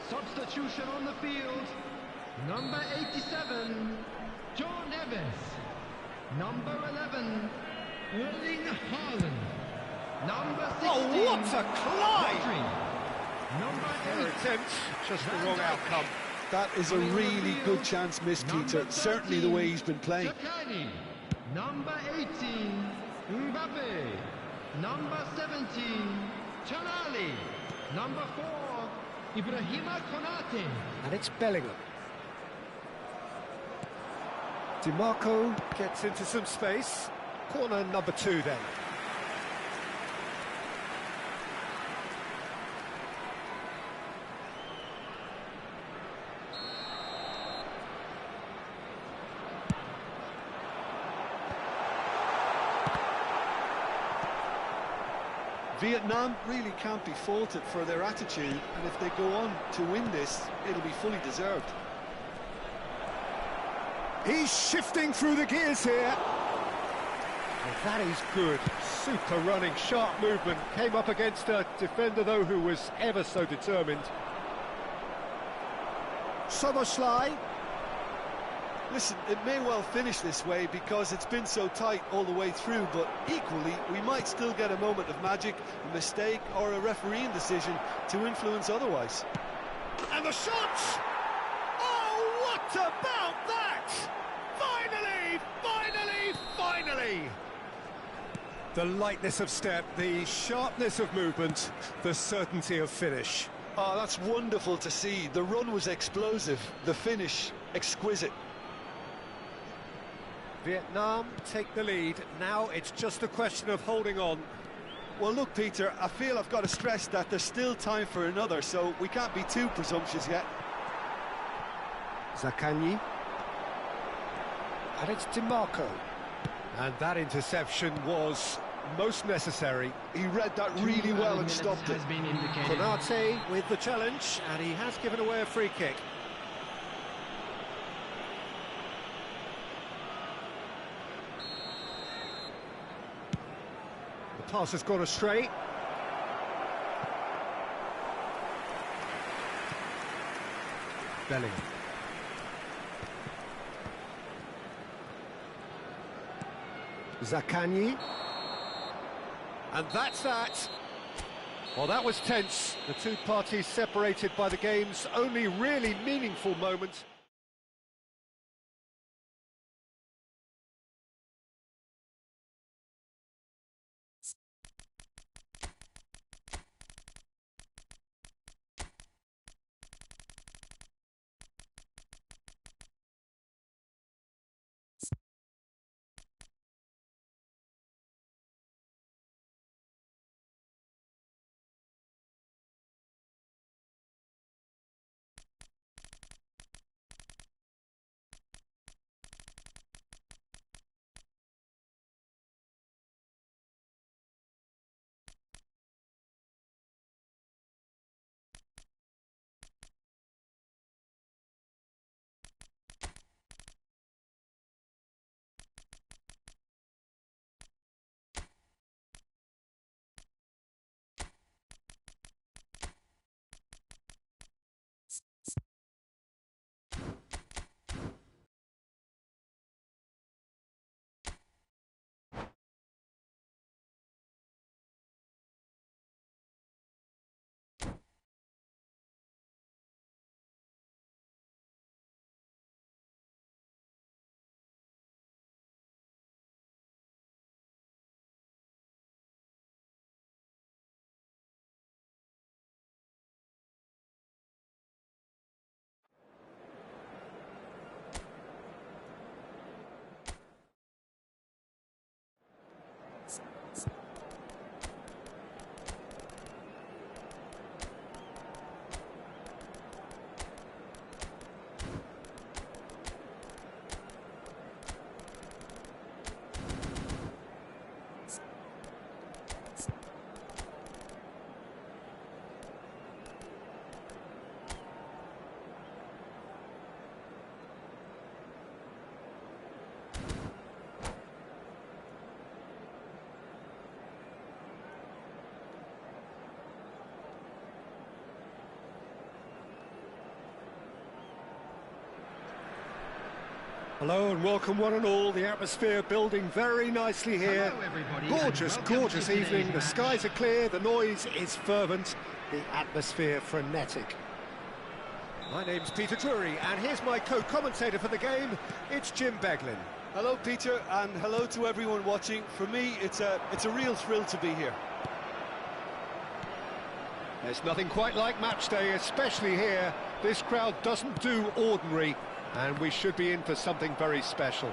Substitution on the field. Number 87, John Evans. Number 11, Erling Haaland. Number 16, Oh, what a climb! Rodri. Number Their 8, attempt, just the wrong outcome. That is a really good chance missed, Peter. Number Certainly the way he's been 13, playing. Sakani. Number 18, Mbappe. Number 17, Tonali. Number 4, Ibrahima Konate. And it's Bellingham. DiMarco gets into some space. Corner number 2 then. Vietnam really can't be faulted for their attitude, and if they go on to win this, it'll be fully deserved. He's shifting through the gears here. Well, that is good. Super running, sharp movement. Came up against a defender, though, who was ever so determined. Szoboszlai. Listen, it may well finish this way because it's been so tight all the way through, but equally, we might still get a moment of magic, a mistake, or a refereeing decision to influence otherwise. And the shot! Oh, what about that? Finally, finally, finally! The lightness of step, the sharpness of movement, the certainty of finish. Oh, that's wonderful to see. The run was explosive, the finish exquisite. Vietnam take the lead. Now it's just a question of holding on. Well, look, Peter, I feel I've got to stress that there's still time for another, so we can't be too presumptuous yet. Zaccagni. And it's DiMarco. And that interception was most necessary. He read that really well and stopped it. Konate with the challenge, and he has given away a free kick. The pass has gone astray. Bellingham. Zaccagni. And that's that. Well, that was tense. The two parties separated by the game's only really meaningful moment. Hello and welcome one and all. The atmosphere building very nicely here. Hello, everybody, Gorgeous, and welcome gorgeous to today's evening. The match. skies are clear, the noise is fervent, the atmosphere frenetic. My name's Peter Drury, and here's my co-commentator for the game. It's Jim Beglin. Hello, Peter, and hello to everyone watching. For me, it's a real thrill to be here. There's nothing quite like match day, especially here. This crowd doesn't do ordinary, and we should be in for something very special.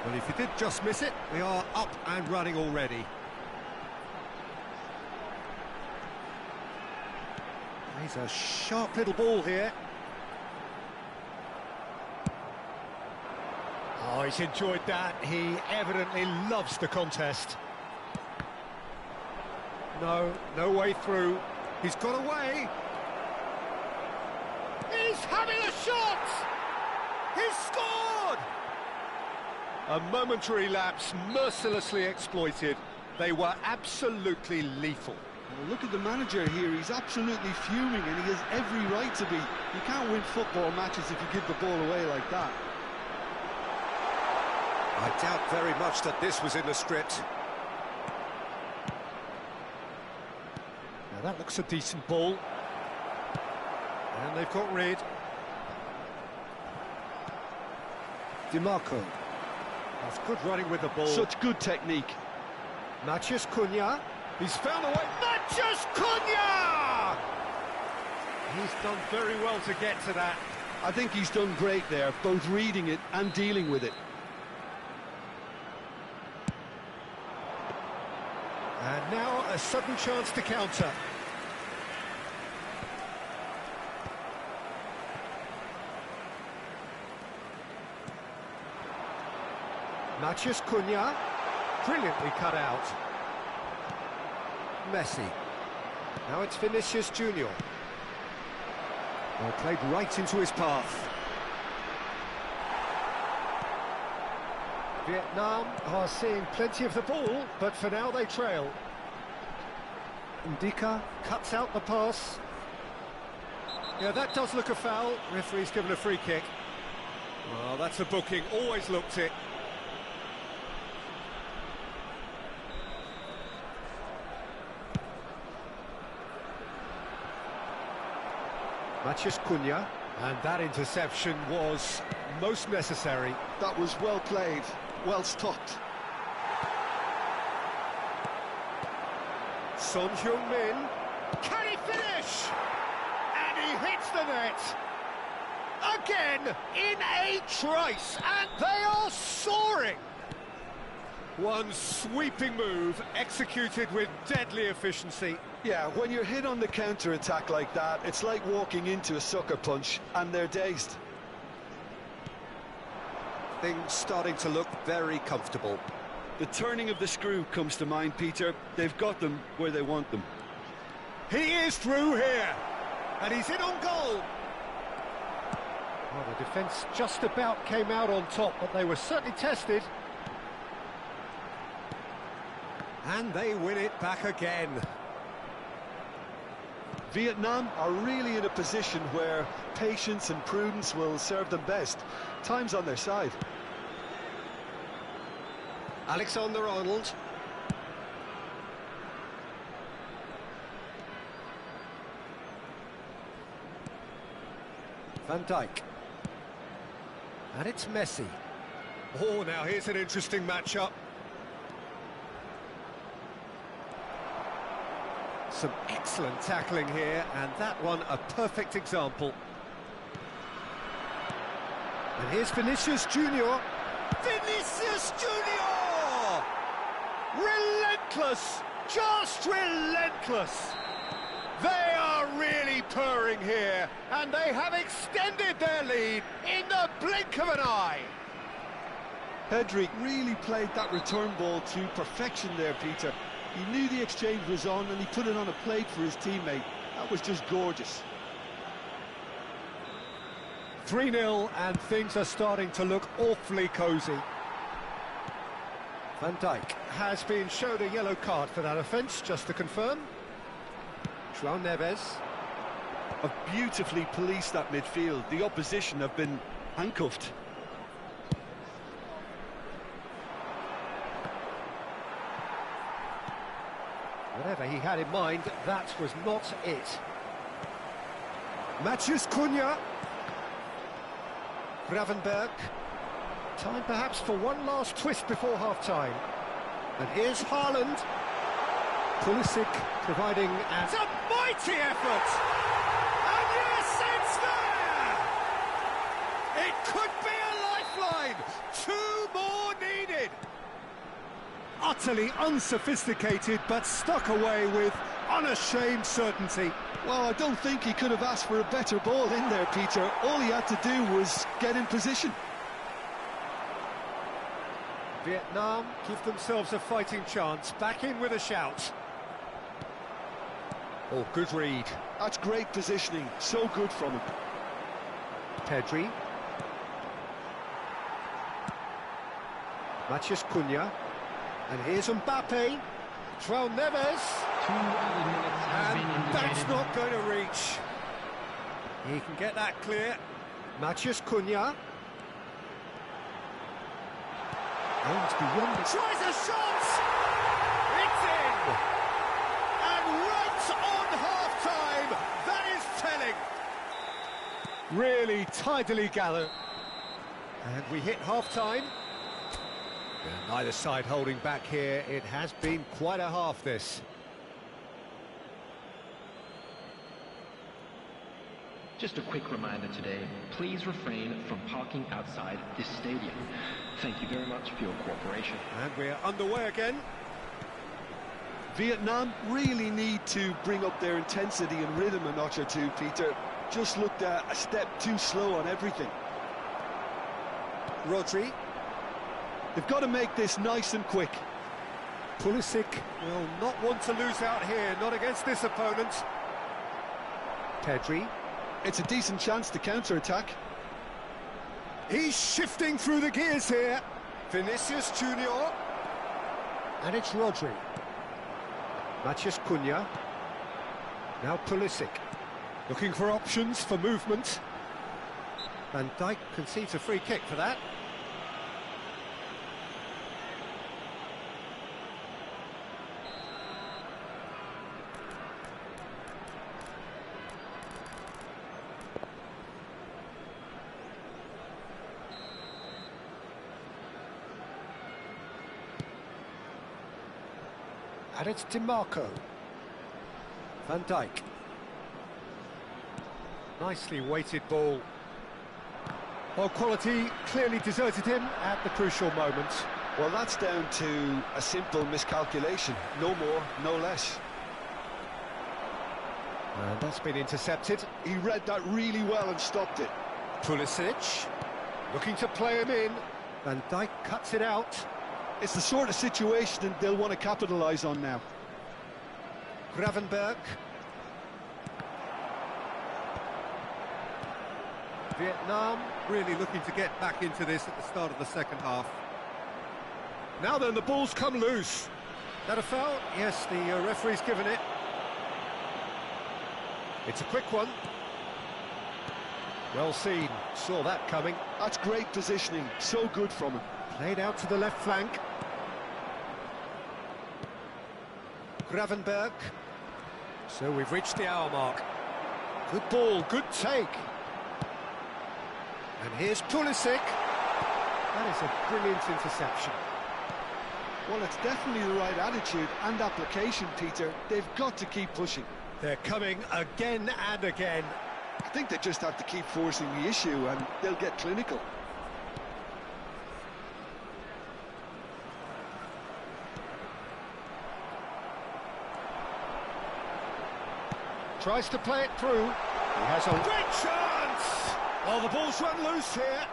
Well, if you did just miss it, we are up and running already. He's a sharp little ball here. Oh, he's enjoyed that. He evidently loves the contest. No way through. He's got away. He's having a shot! He's scored! A momentary lapse, mercilessly exploited. They were absolutely lethal. Well, look at the manager here. He's absolutely fuming, and he has every right to be. You can't win football matches if you give the ball away like that. I doubt very much that this was in the script. Now that looks a decent ball. And they've got rid. DiMarco. That's good running with the ball. Such good technique. Matheus Cunha. He's found a way. Matheus Cunha! He's done very well to get to that. I think he's done great there, both reading it and dealing with it. And now a sudden chance to counter. Matheus Cunha, brilliantly cut out. Messi. Now it's Vinicius Junior. Well, played right into his path. Vietnam are seeing plenty of the ball, but for now they trail. Ndika cuts out the pass. Yeah, that does look a foul. Referee's given a free kick. Well, that's a booking. Always looked it. Matheus Cunha, and that interception was most necessary. That was well played, well stopped. Son Heung-min, can he finish? And he hits the net. Again, in a trice, and they are soaring. One sweeping move, executed with deadly efficiency. Yeah, when you're hit on the counter-attack like that, it's like walking into a sucker punch, and they're dazed. Things starting to look very comfortable. The turning of the screw comes to mind, Peter. They've got them where they want them. He is through here, and he's in on goal. Well, the defence just about came out on top, but they were certainly tested. And they win it back again. Vietnam are really in a position where patience and prudence will serve them best. Time's on their side. Alexander-Arnold. Van Dijk. And it's Messi. Oh, now here's an interesting matchup. Some excellent tackling here, and that one a perfect example. And here's Vinicius Junior. Vinicius Junior! Relentless! Just relentless! They are really purring here, and they have extended their lead in the blink of an eye. Pedri really played that return ball to perfection there, Peter. He knew the exchange was on, and he put it on a plate for his teammate. That was just gorgeous. 3-0, and things are starting to look awfully cosy. Van Dijk has been shown a yellow card for that offence, just to confirm. João Neves. Have beautifully policed that midfield. The opposition have been handcuffed. Whatever he had in mind, that was not it. Matheus Cunha. Gravenberch. Time perhaps for one last twist before half-time. And here's Haaland. Pulisic providing it's a mighty effort! And yes, it's there! It could be a lifeline! 2 more needed! Utterly unsophisticated, but stuck away with unashamed certainty. Well, I don't think he could have asked for a better ball in there, Peter. All he had to do was get in position. Vietnam give themselves a fighting chance, back in with a shout. Oh, good read. That's great positioning, so good from him. Pedri. Matheus Cunha. And here's Mbappe. João Neves. 2 added minutes have been And that's indicated. not going to reach. He can get that clear. Matheus Cunha. Aims beyond it. Tries a shot! It's in! And right on half-time, that is telling. Really tidily gathered. And we hit half-time. Neither side holding back here. It has been quite a half, this. Just a quick reminder today, please refrain from parking outside this stadium. Thank you very much for your cooperation. And we're underway again. Vietnam really need to bring up their intensity and rhythm a notch or two, Peter. Just looked a step too slow on everything. Rodri. They've got to make this nice and quick. Pulisic will not want to lose out here, not against this opponent. Pedri. It's a decent chance to counter-attack. He's shifting through the gears here. Vinicius Junior. And it's Rodri. Matheus Cunha. Now Pulisic. Looking for options for movement. Van Dijk concedes a free kick for that. And it's DiMarco. Van Dijk. Nicely weighted ball. Well, quality clearly deserted him at the crucial moment. Well, that's down to a simple miscalculation. No more, no less. And that's been intercepted. He read that really well and stopped it. Pulisic. Looking to play him in. Van Dijk cuts it out. It's the sort of situation that they'll want to capitalise on now. Gravenberch. Vietnam really looking to get back into this at the start of the second half. Now then, the ball's come loose. That a foul? Yes, the referee's given it. It's a quick one. Well seen, saw that coming. That's great positioning, so good from him. Played out to the left flank. Gravenberch. So we've reached the hour mark. Good ball, good take. And here's Pulisic. That is a brilliant interception. Well, it's definitely the right attitude and application, Peter. They've got to keep pushing. They're coming again and again. I think they just have to keep forcing the issue and they'll get clinical. Tries to play it through. He has a great chance! Oh, the ball's run loose here.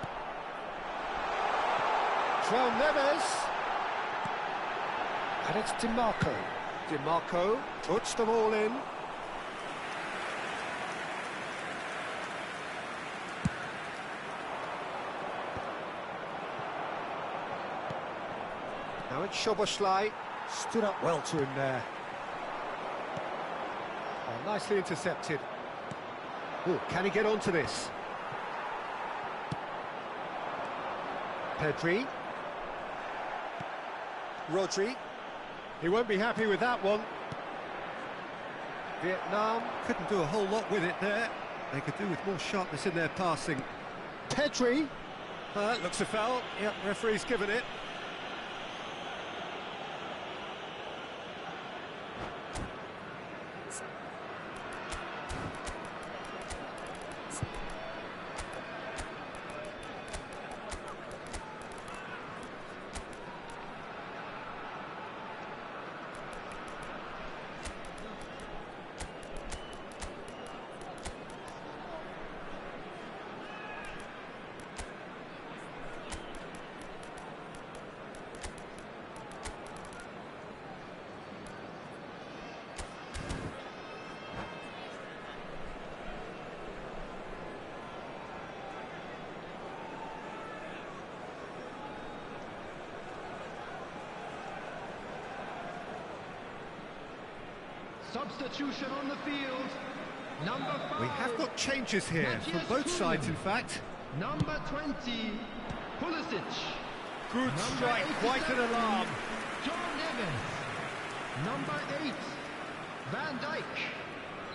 João Neves. And it's DiMarco. DiMarco puts them all in. Now it's Szoboszlai. Stood up well to him there. Oh, nicely intercepted. Oh, can he get onto this? Pedri. Rodri. He won't be happy with that one. Vietnam couldn't do a whole lot with it there. They could do with more sharpness in their passing. Pedri. Looks a foul. Yep, referee's given it. Substitution on the field. Number 5. We have got changes here from both sides, in fact. Number 20, Pulisic. Good Number strike, quite an 87, alarm. John Evans. Number 8, Van Dijk.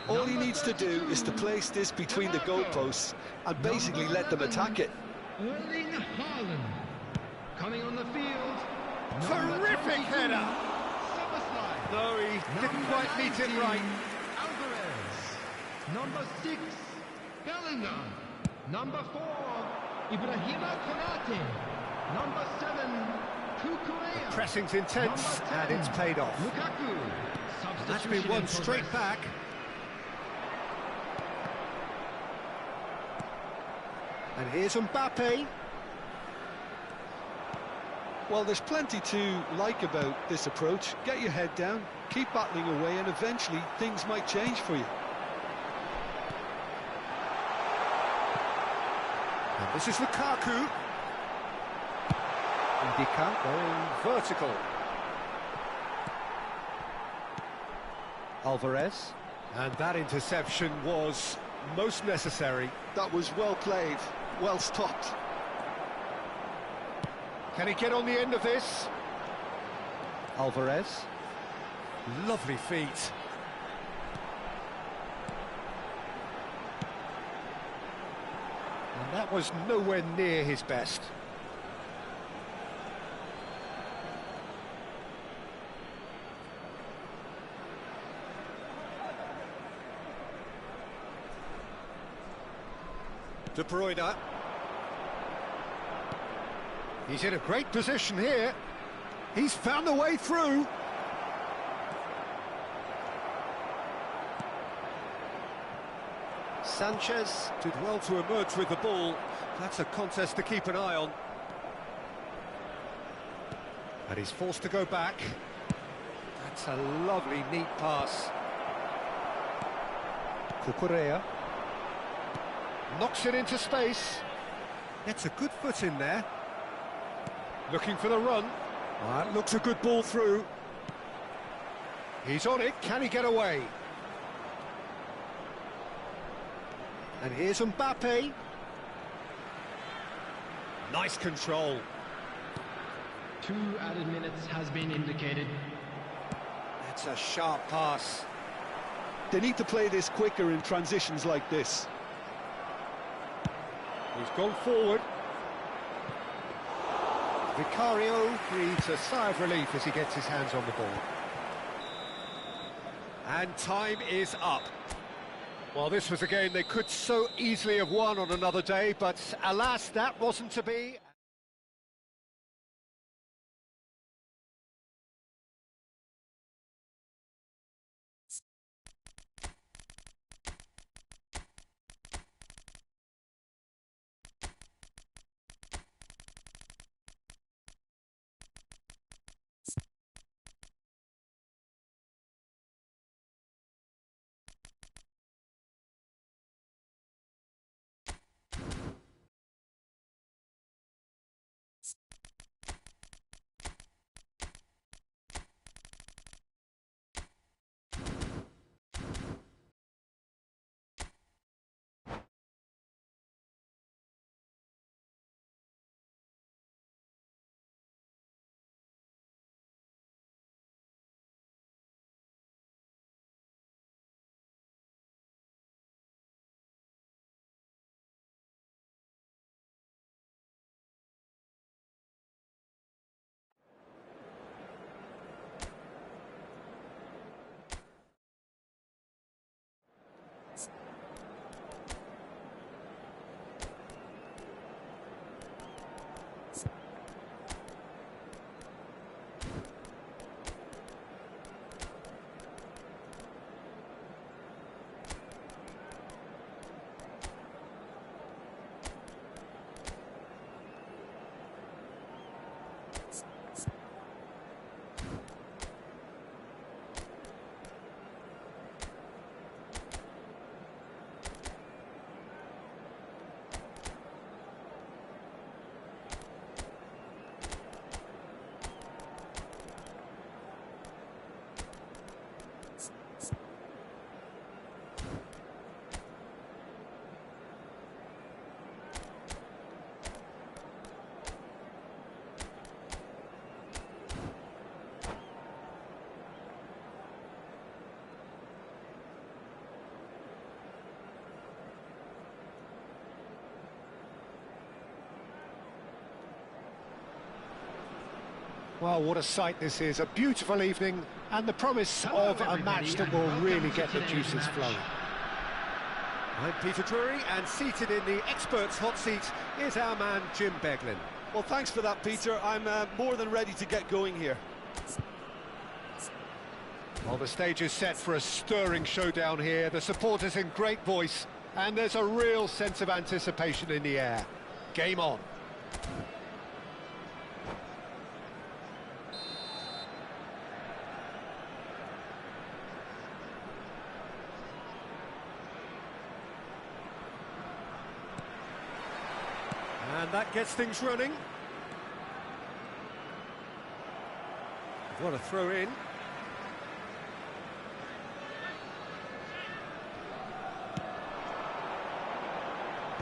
All he Number needs to do 32, is to place this between the DeMarco. goalposts and basically Number let them 11, attack it. Erling Haaland. Coming on the field. Terrific header. Szoboszlai. No, he didn't quite meet it 19, right. Alvarez. Number 6, Bellingham. Number 4, Ibrahima Konate. Number 7, Cucurella. Pressing's intense, Number and 10, it's paid off. Lukaku. That's been Substitution one in straight progress. back. And here's Mbappe. Well, there's plenty to like about this approach. Get your head down, keep battling away, and eventually things might change for you. And this is Lukaku. Indica going vertical. Alvarez. And that interception was most necessary. That was well played, well stopped. Can he get on the end of this? Alvarez. Lovely feet. And that was nowhere near his best. De Bruyne. He's in a great position here. He's found the way through. Sanchez did well to emerge with the ball. That's a contest to keep an eye on. And he's forced to go back. That's a lovely, neat pass. Cucurella. Knocks it into space. Gets a good foot in there. Looking for the run. That looks a good ball through. He's on it. Can he get away? And here's Mbappe. Nice control. 2 added minutes has been indicated. That's a sharp pass. They need to play this quicker in transitions like this. He's gone forward. Vicario breathes a sigh of relief as he gets his hands on the ball. And time is up. Well, this was a game they could so easily have won on another day, but alas, that wasn't to be. Well, what a sight this is. A beautiful evening and the promise of a match that will really get the juices flowing. I'm Peter Drury, and seated in the experts' hot seat is our man Jim Beglin. Well, thanks for that, Peter. I'm more than ready to get going here. Well, the stage is set for a stirring showdown here. The supporters in great voice, and there's a real sense of anticipation in the air. Game on. And that gets things running. What a throw in.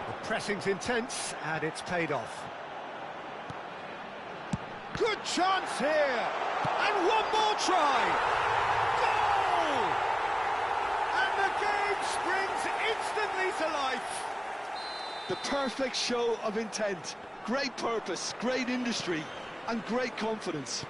The pressing's intense, and it's paid off. Good chance here! And one more try! Goal! And the game springs instantly to life. The perfect show of intent, great purpose, great industry, and great confidence.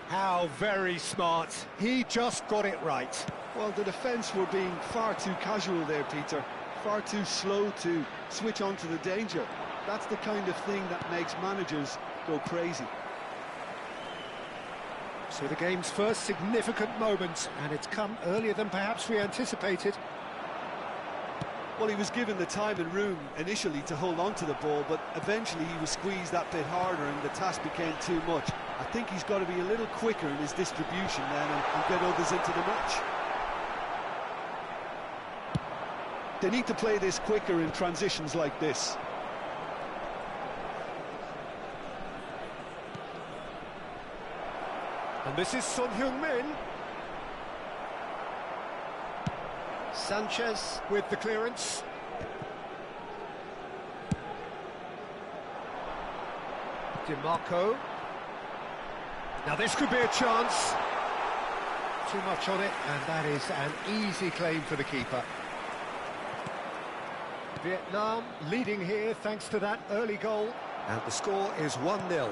How very smart. He just got it right. Well, the defence were being far too casual there, Peter. Far too slow to switch on to the danger. That's the kind of thing that makes managers go crazy. So the game's first significant moment, and it's come earlier than perhaps we anticipated. Well, he was given the time and room initially to hold on to the ball, but eventually he was squeezed that bit harder and the task became too much. I think he's got to be a little quicker in his distribution then and get others into the match. They need to play this quicker in transitions like this. And this is Son Heung-min. Sanchez with the clearance. DiMarco. Now this could be a chance. Too much on it, and that is an easy claim for the keeper. Vietnam leading here thanks to that early goal. And the score is 1-0.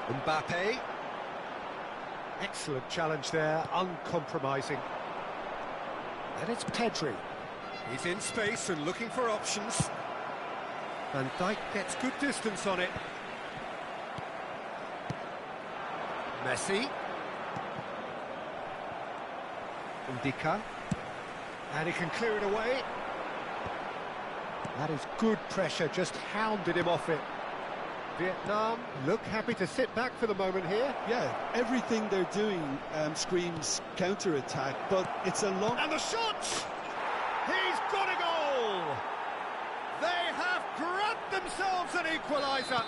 Mbappe. Excellent challenge there, uncompromising. And it's Pedri. He's in space and looking for options. Van Dijk gets good distance on it. Messi. Ndika. And he can clear it away. That is good pressure, just hounded him off it. Vietnam look happy to sit back for the moment here. Yeah, everything they're doing screams counter-attack, but it's a long... And the shot! He's got a goal! They have grabbed themselves an equaliser.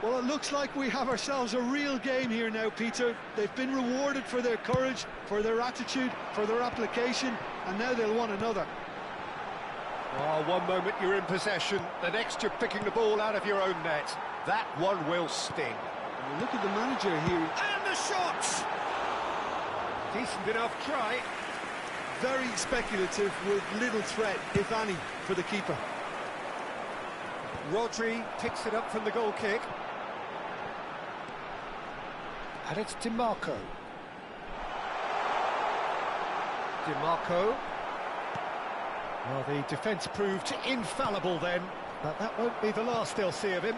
Well, it looks like we have ourselves a real game here now, Peter. They've been rewarded for their courage, for their attitude, for their application, and now they'll want another. Oh, one moment you're in possession, the next you're picking the ball out of your own net. That one will sting. Well, look at the manager here. And the shot! Decent enough try. Very speculative with little threat, if any, for the keeper. Rodri picks it up from the goal kick. And it's DiMarco. DiMarco. Well, the defence proved infallible then, but that won't be the last they'll see of him.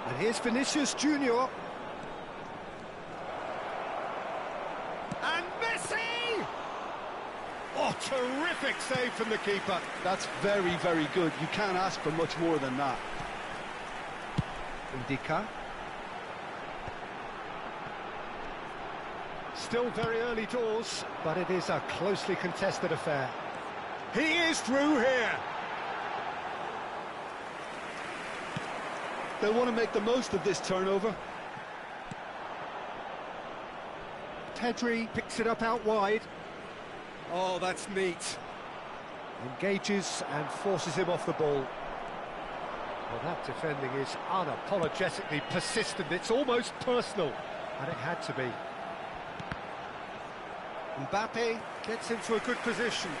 And here's Vinicius Junior. And Messi! Oh, terrific save from the keeper. That's very, very good. You can't ask for much more than that. Ndika. Still very early doors, but it is a closely contested affair. He is through here. They'll want to make the most of this turnover. Pedri picks it up out wide. Oh, that's neat. Engages and forces him off the ball. Well, that defending is unapologetically persistent. It's almost personal, and it had to be. Mbappe gets into a good position.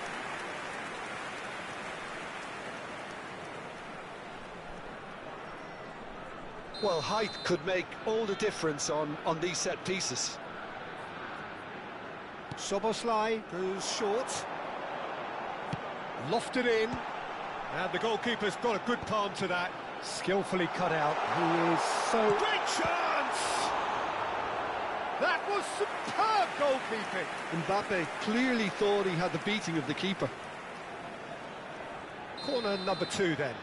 Well, height could make all the difference on these set pieces. Szoboszlai goes short. Lofted in. And the goalkeeper's got a good palm to that. Skillfully cut out. He is so... Great chance! That was superb goalkeeping. Mbappe clearly thought he had the beating of the keeper. Corner number 2 then.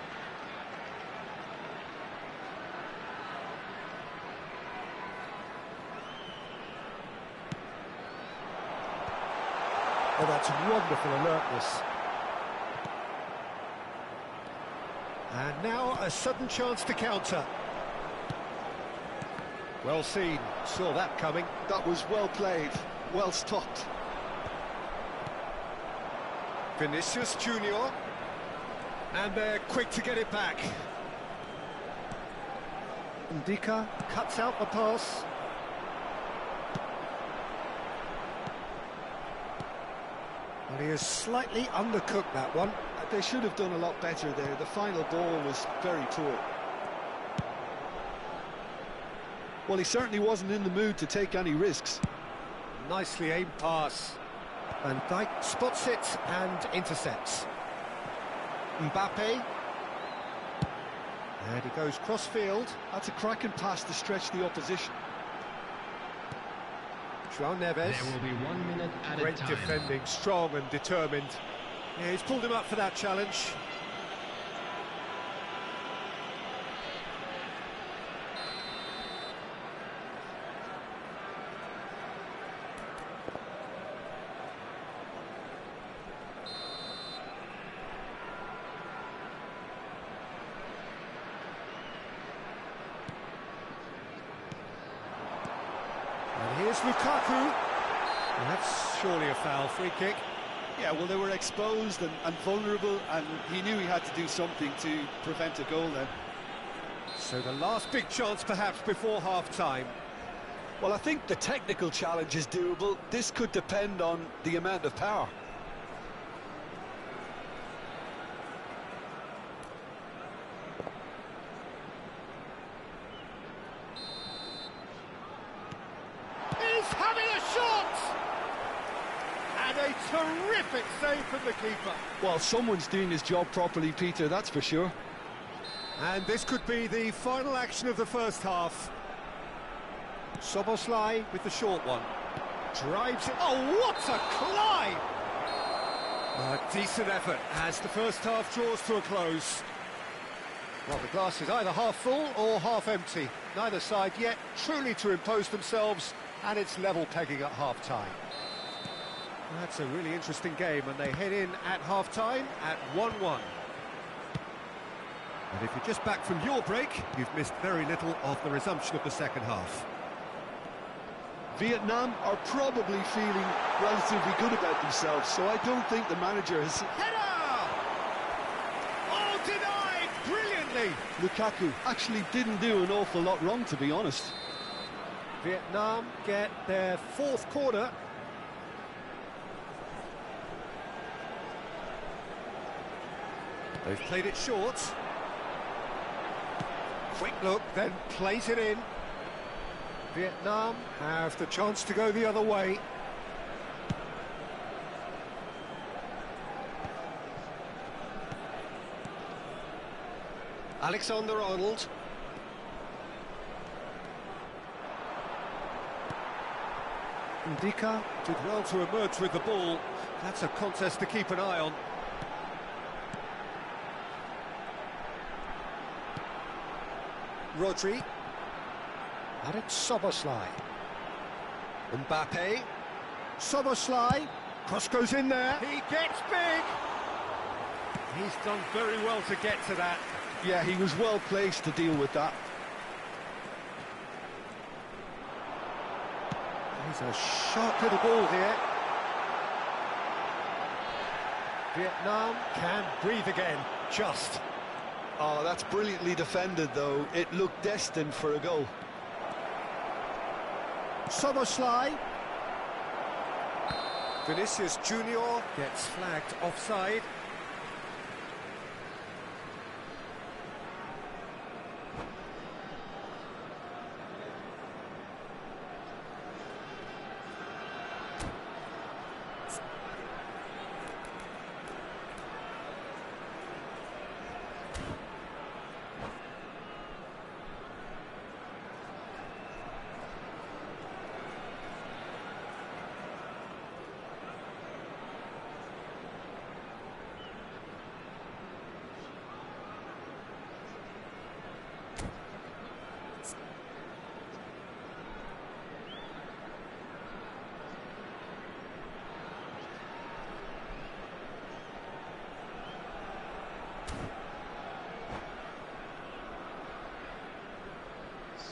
Oh, that's wonderful alertness. And now a sudden chance to counter. Well seen, saw that coming. That was well played, well stopped. Vinicius Junior. And they're quick to get it back. Ndika cuts out the pass. Well, he has slightly undercooked that one. They should have done a lot better there. The final ball was very poor. Well, he certainly wasn't in the mood to take any risks. Nicely aimed pass. Van Dijk spots it and intercepts. Mbappe. And he goes cross-field. That's a cracking pass to stretch the opposition. João Neves. There will be 1 minute added Great time. defending, strong and determined. Yeah, he's pulled him up for that challenge. And here's Lukaku. That's surely a foul, free kick. Yeah, well, they were exposed and vulnerable, and he knew he had to do something to prevent a goal then. So the last big chance perhaps before half-time. Well, I think the technical challenge is doable. This could depend on the amount of power. He's having a shot! And a terrific save from the keeper. Well, someone's doing his job properly, Peter, that's for sure. And this could be the final action of the first half. Szoboszlai with the short one. Drives it. Oh, what a climb! A decent effort as the first half draws to a close. Well, the glass is either half full or half empty. Neither side yet truly to impose themselves, and it's level pegging at half-time. That's a really interesting game, and they head in at half-time at 1-1. And if you're just back from your break, you've missed very little of the resumption of the second half. Vietnam are probably feeling relatively good about themselves, so I don't think the manager has... Header! Oh, denied brilliantly! Lukaku actually didn't do an awful lot wrong, to be honest. Vietnam get their fourth corner. They've played it short. Quick look, then plays it in. Vietnam have the chance to go the other way. Alexander-Arnold. Ndika did well to emerge with the ball. That's a contest to keep an eye on. Rodri. And it's Szoboszlai. Mbappe. Szoboszlai. Cross goes in there. He gets big. He's done very well to get to that. Yeah, he was well placed to deal with that. He's a sharp little ball here. Vietnam can breathe again, just. Oh, that's brilliantly defended, though. It looked destined for a goal. Szoboszlai. Vinicius Junior gets flagged offside.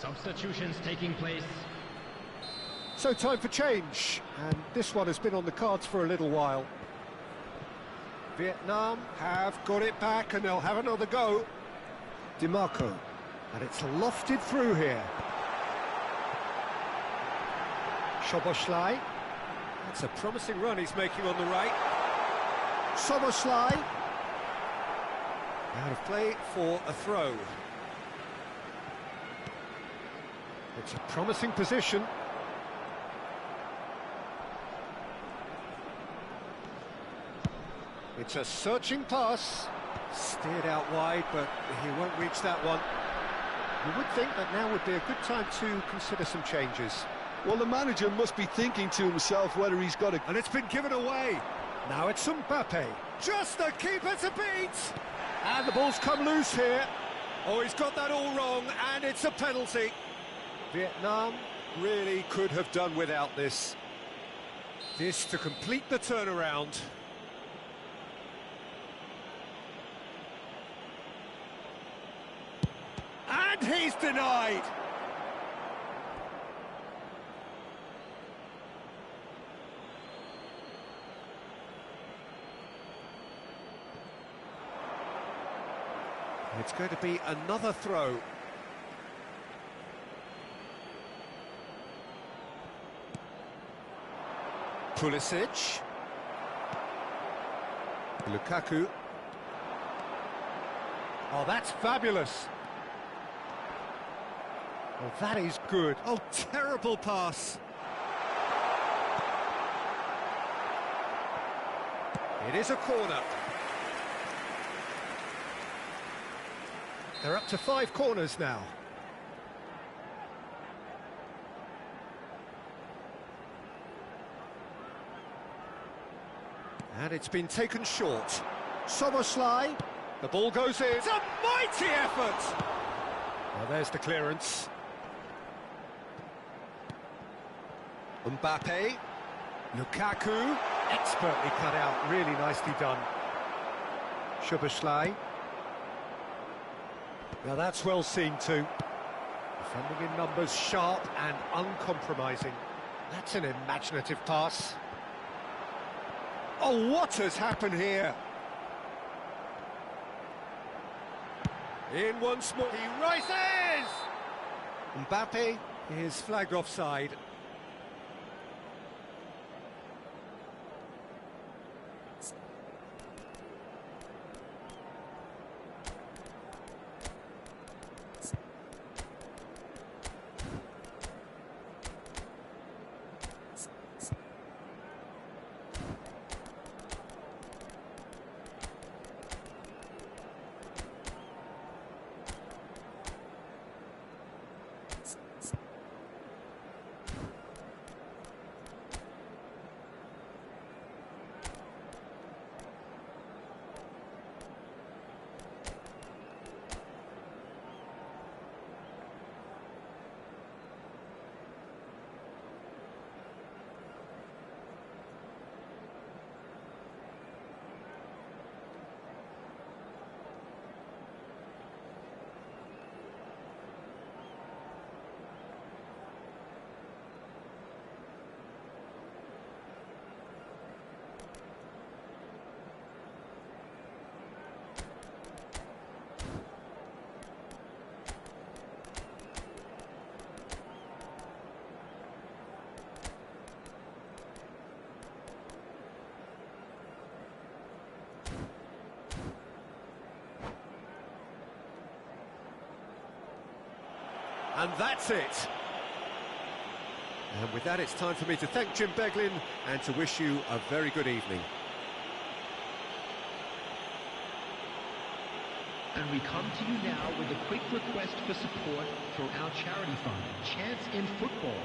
Substitutions taking place. So time for change, and this one has been on the cards for a little while. Vietnam have got it back and they'll have another go. DiMarco, and it's lofted through here. Szoboszlai. That's a promising run he's making on the right. Szoboszlai. Out of play for a throw. It's a promising position. It's a searching pass. Steered out wide, but he won't reach that one. You would think that now would be a good time to consider some changes. Well, the manager must be thinking to himself whether he's got a... And it's been given away. Now it's Mbappe. Just the keeper to beat. And the ball's come loose here. Oh, he's got that all wrong, and it's a penalty. Vietnam really could have done without this. This to complete the turnaround. And he's denied. It's going to be another throw. Pulisic. Lukaku. Oh, that's fabulous. Oh, that is good. Oh, terrible pass. It is a corner. They're up to 5 corners now. And it's been taken short. Szoboszlai. The ball goes in. It's a mighty effort! Well, there's the clearance. Mbappe. Lukaku. Expertly cut out. Really nicely done. Szoboszlai. Now that's well seen too. Defending in numbers, sharp and uncompromising. That's an imaginative pass. Oh, what has happened here? In once more. He rises! Mbappe is flagged offside. And that's it. And with that, it's time for me to thank Jim Beglin and to wish you a very good evening. And we come to you now with a quick request for support for our charity fund, Chance in Football.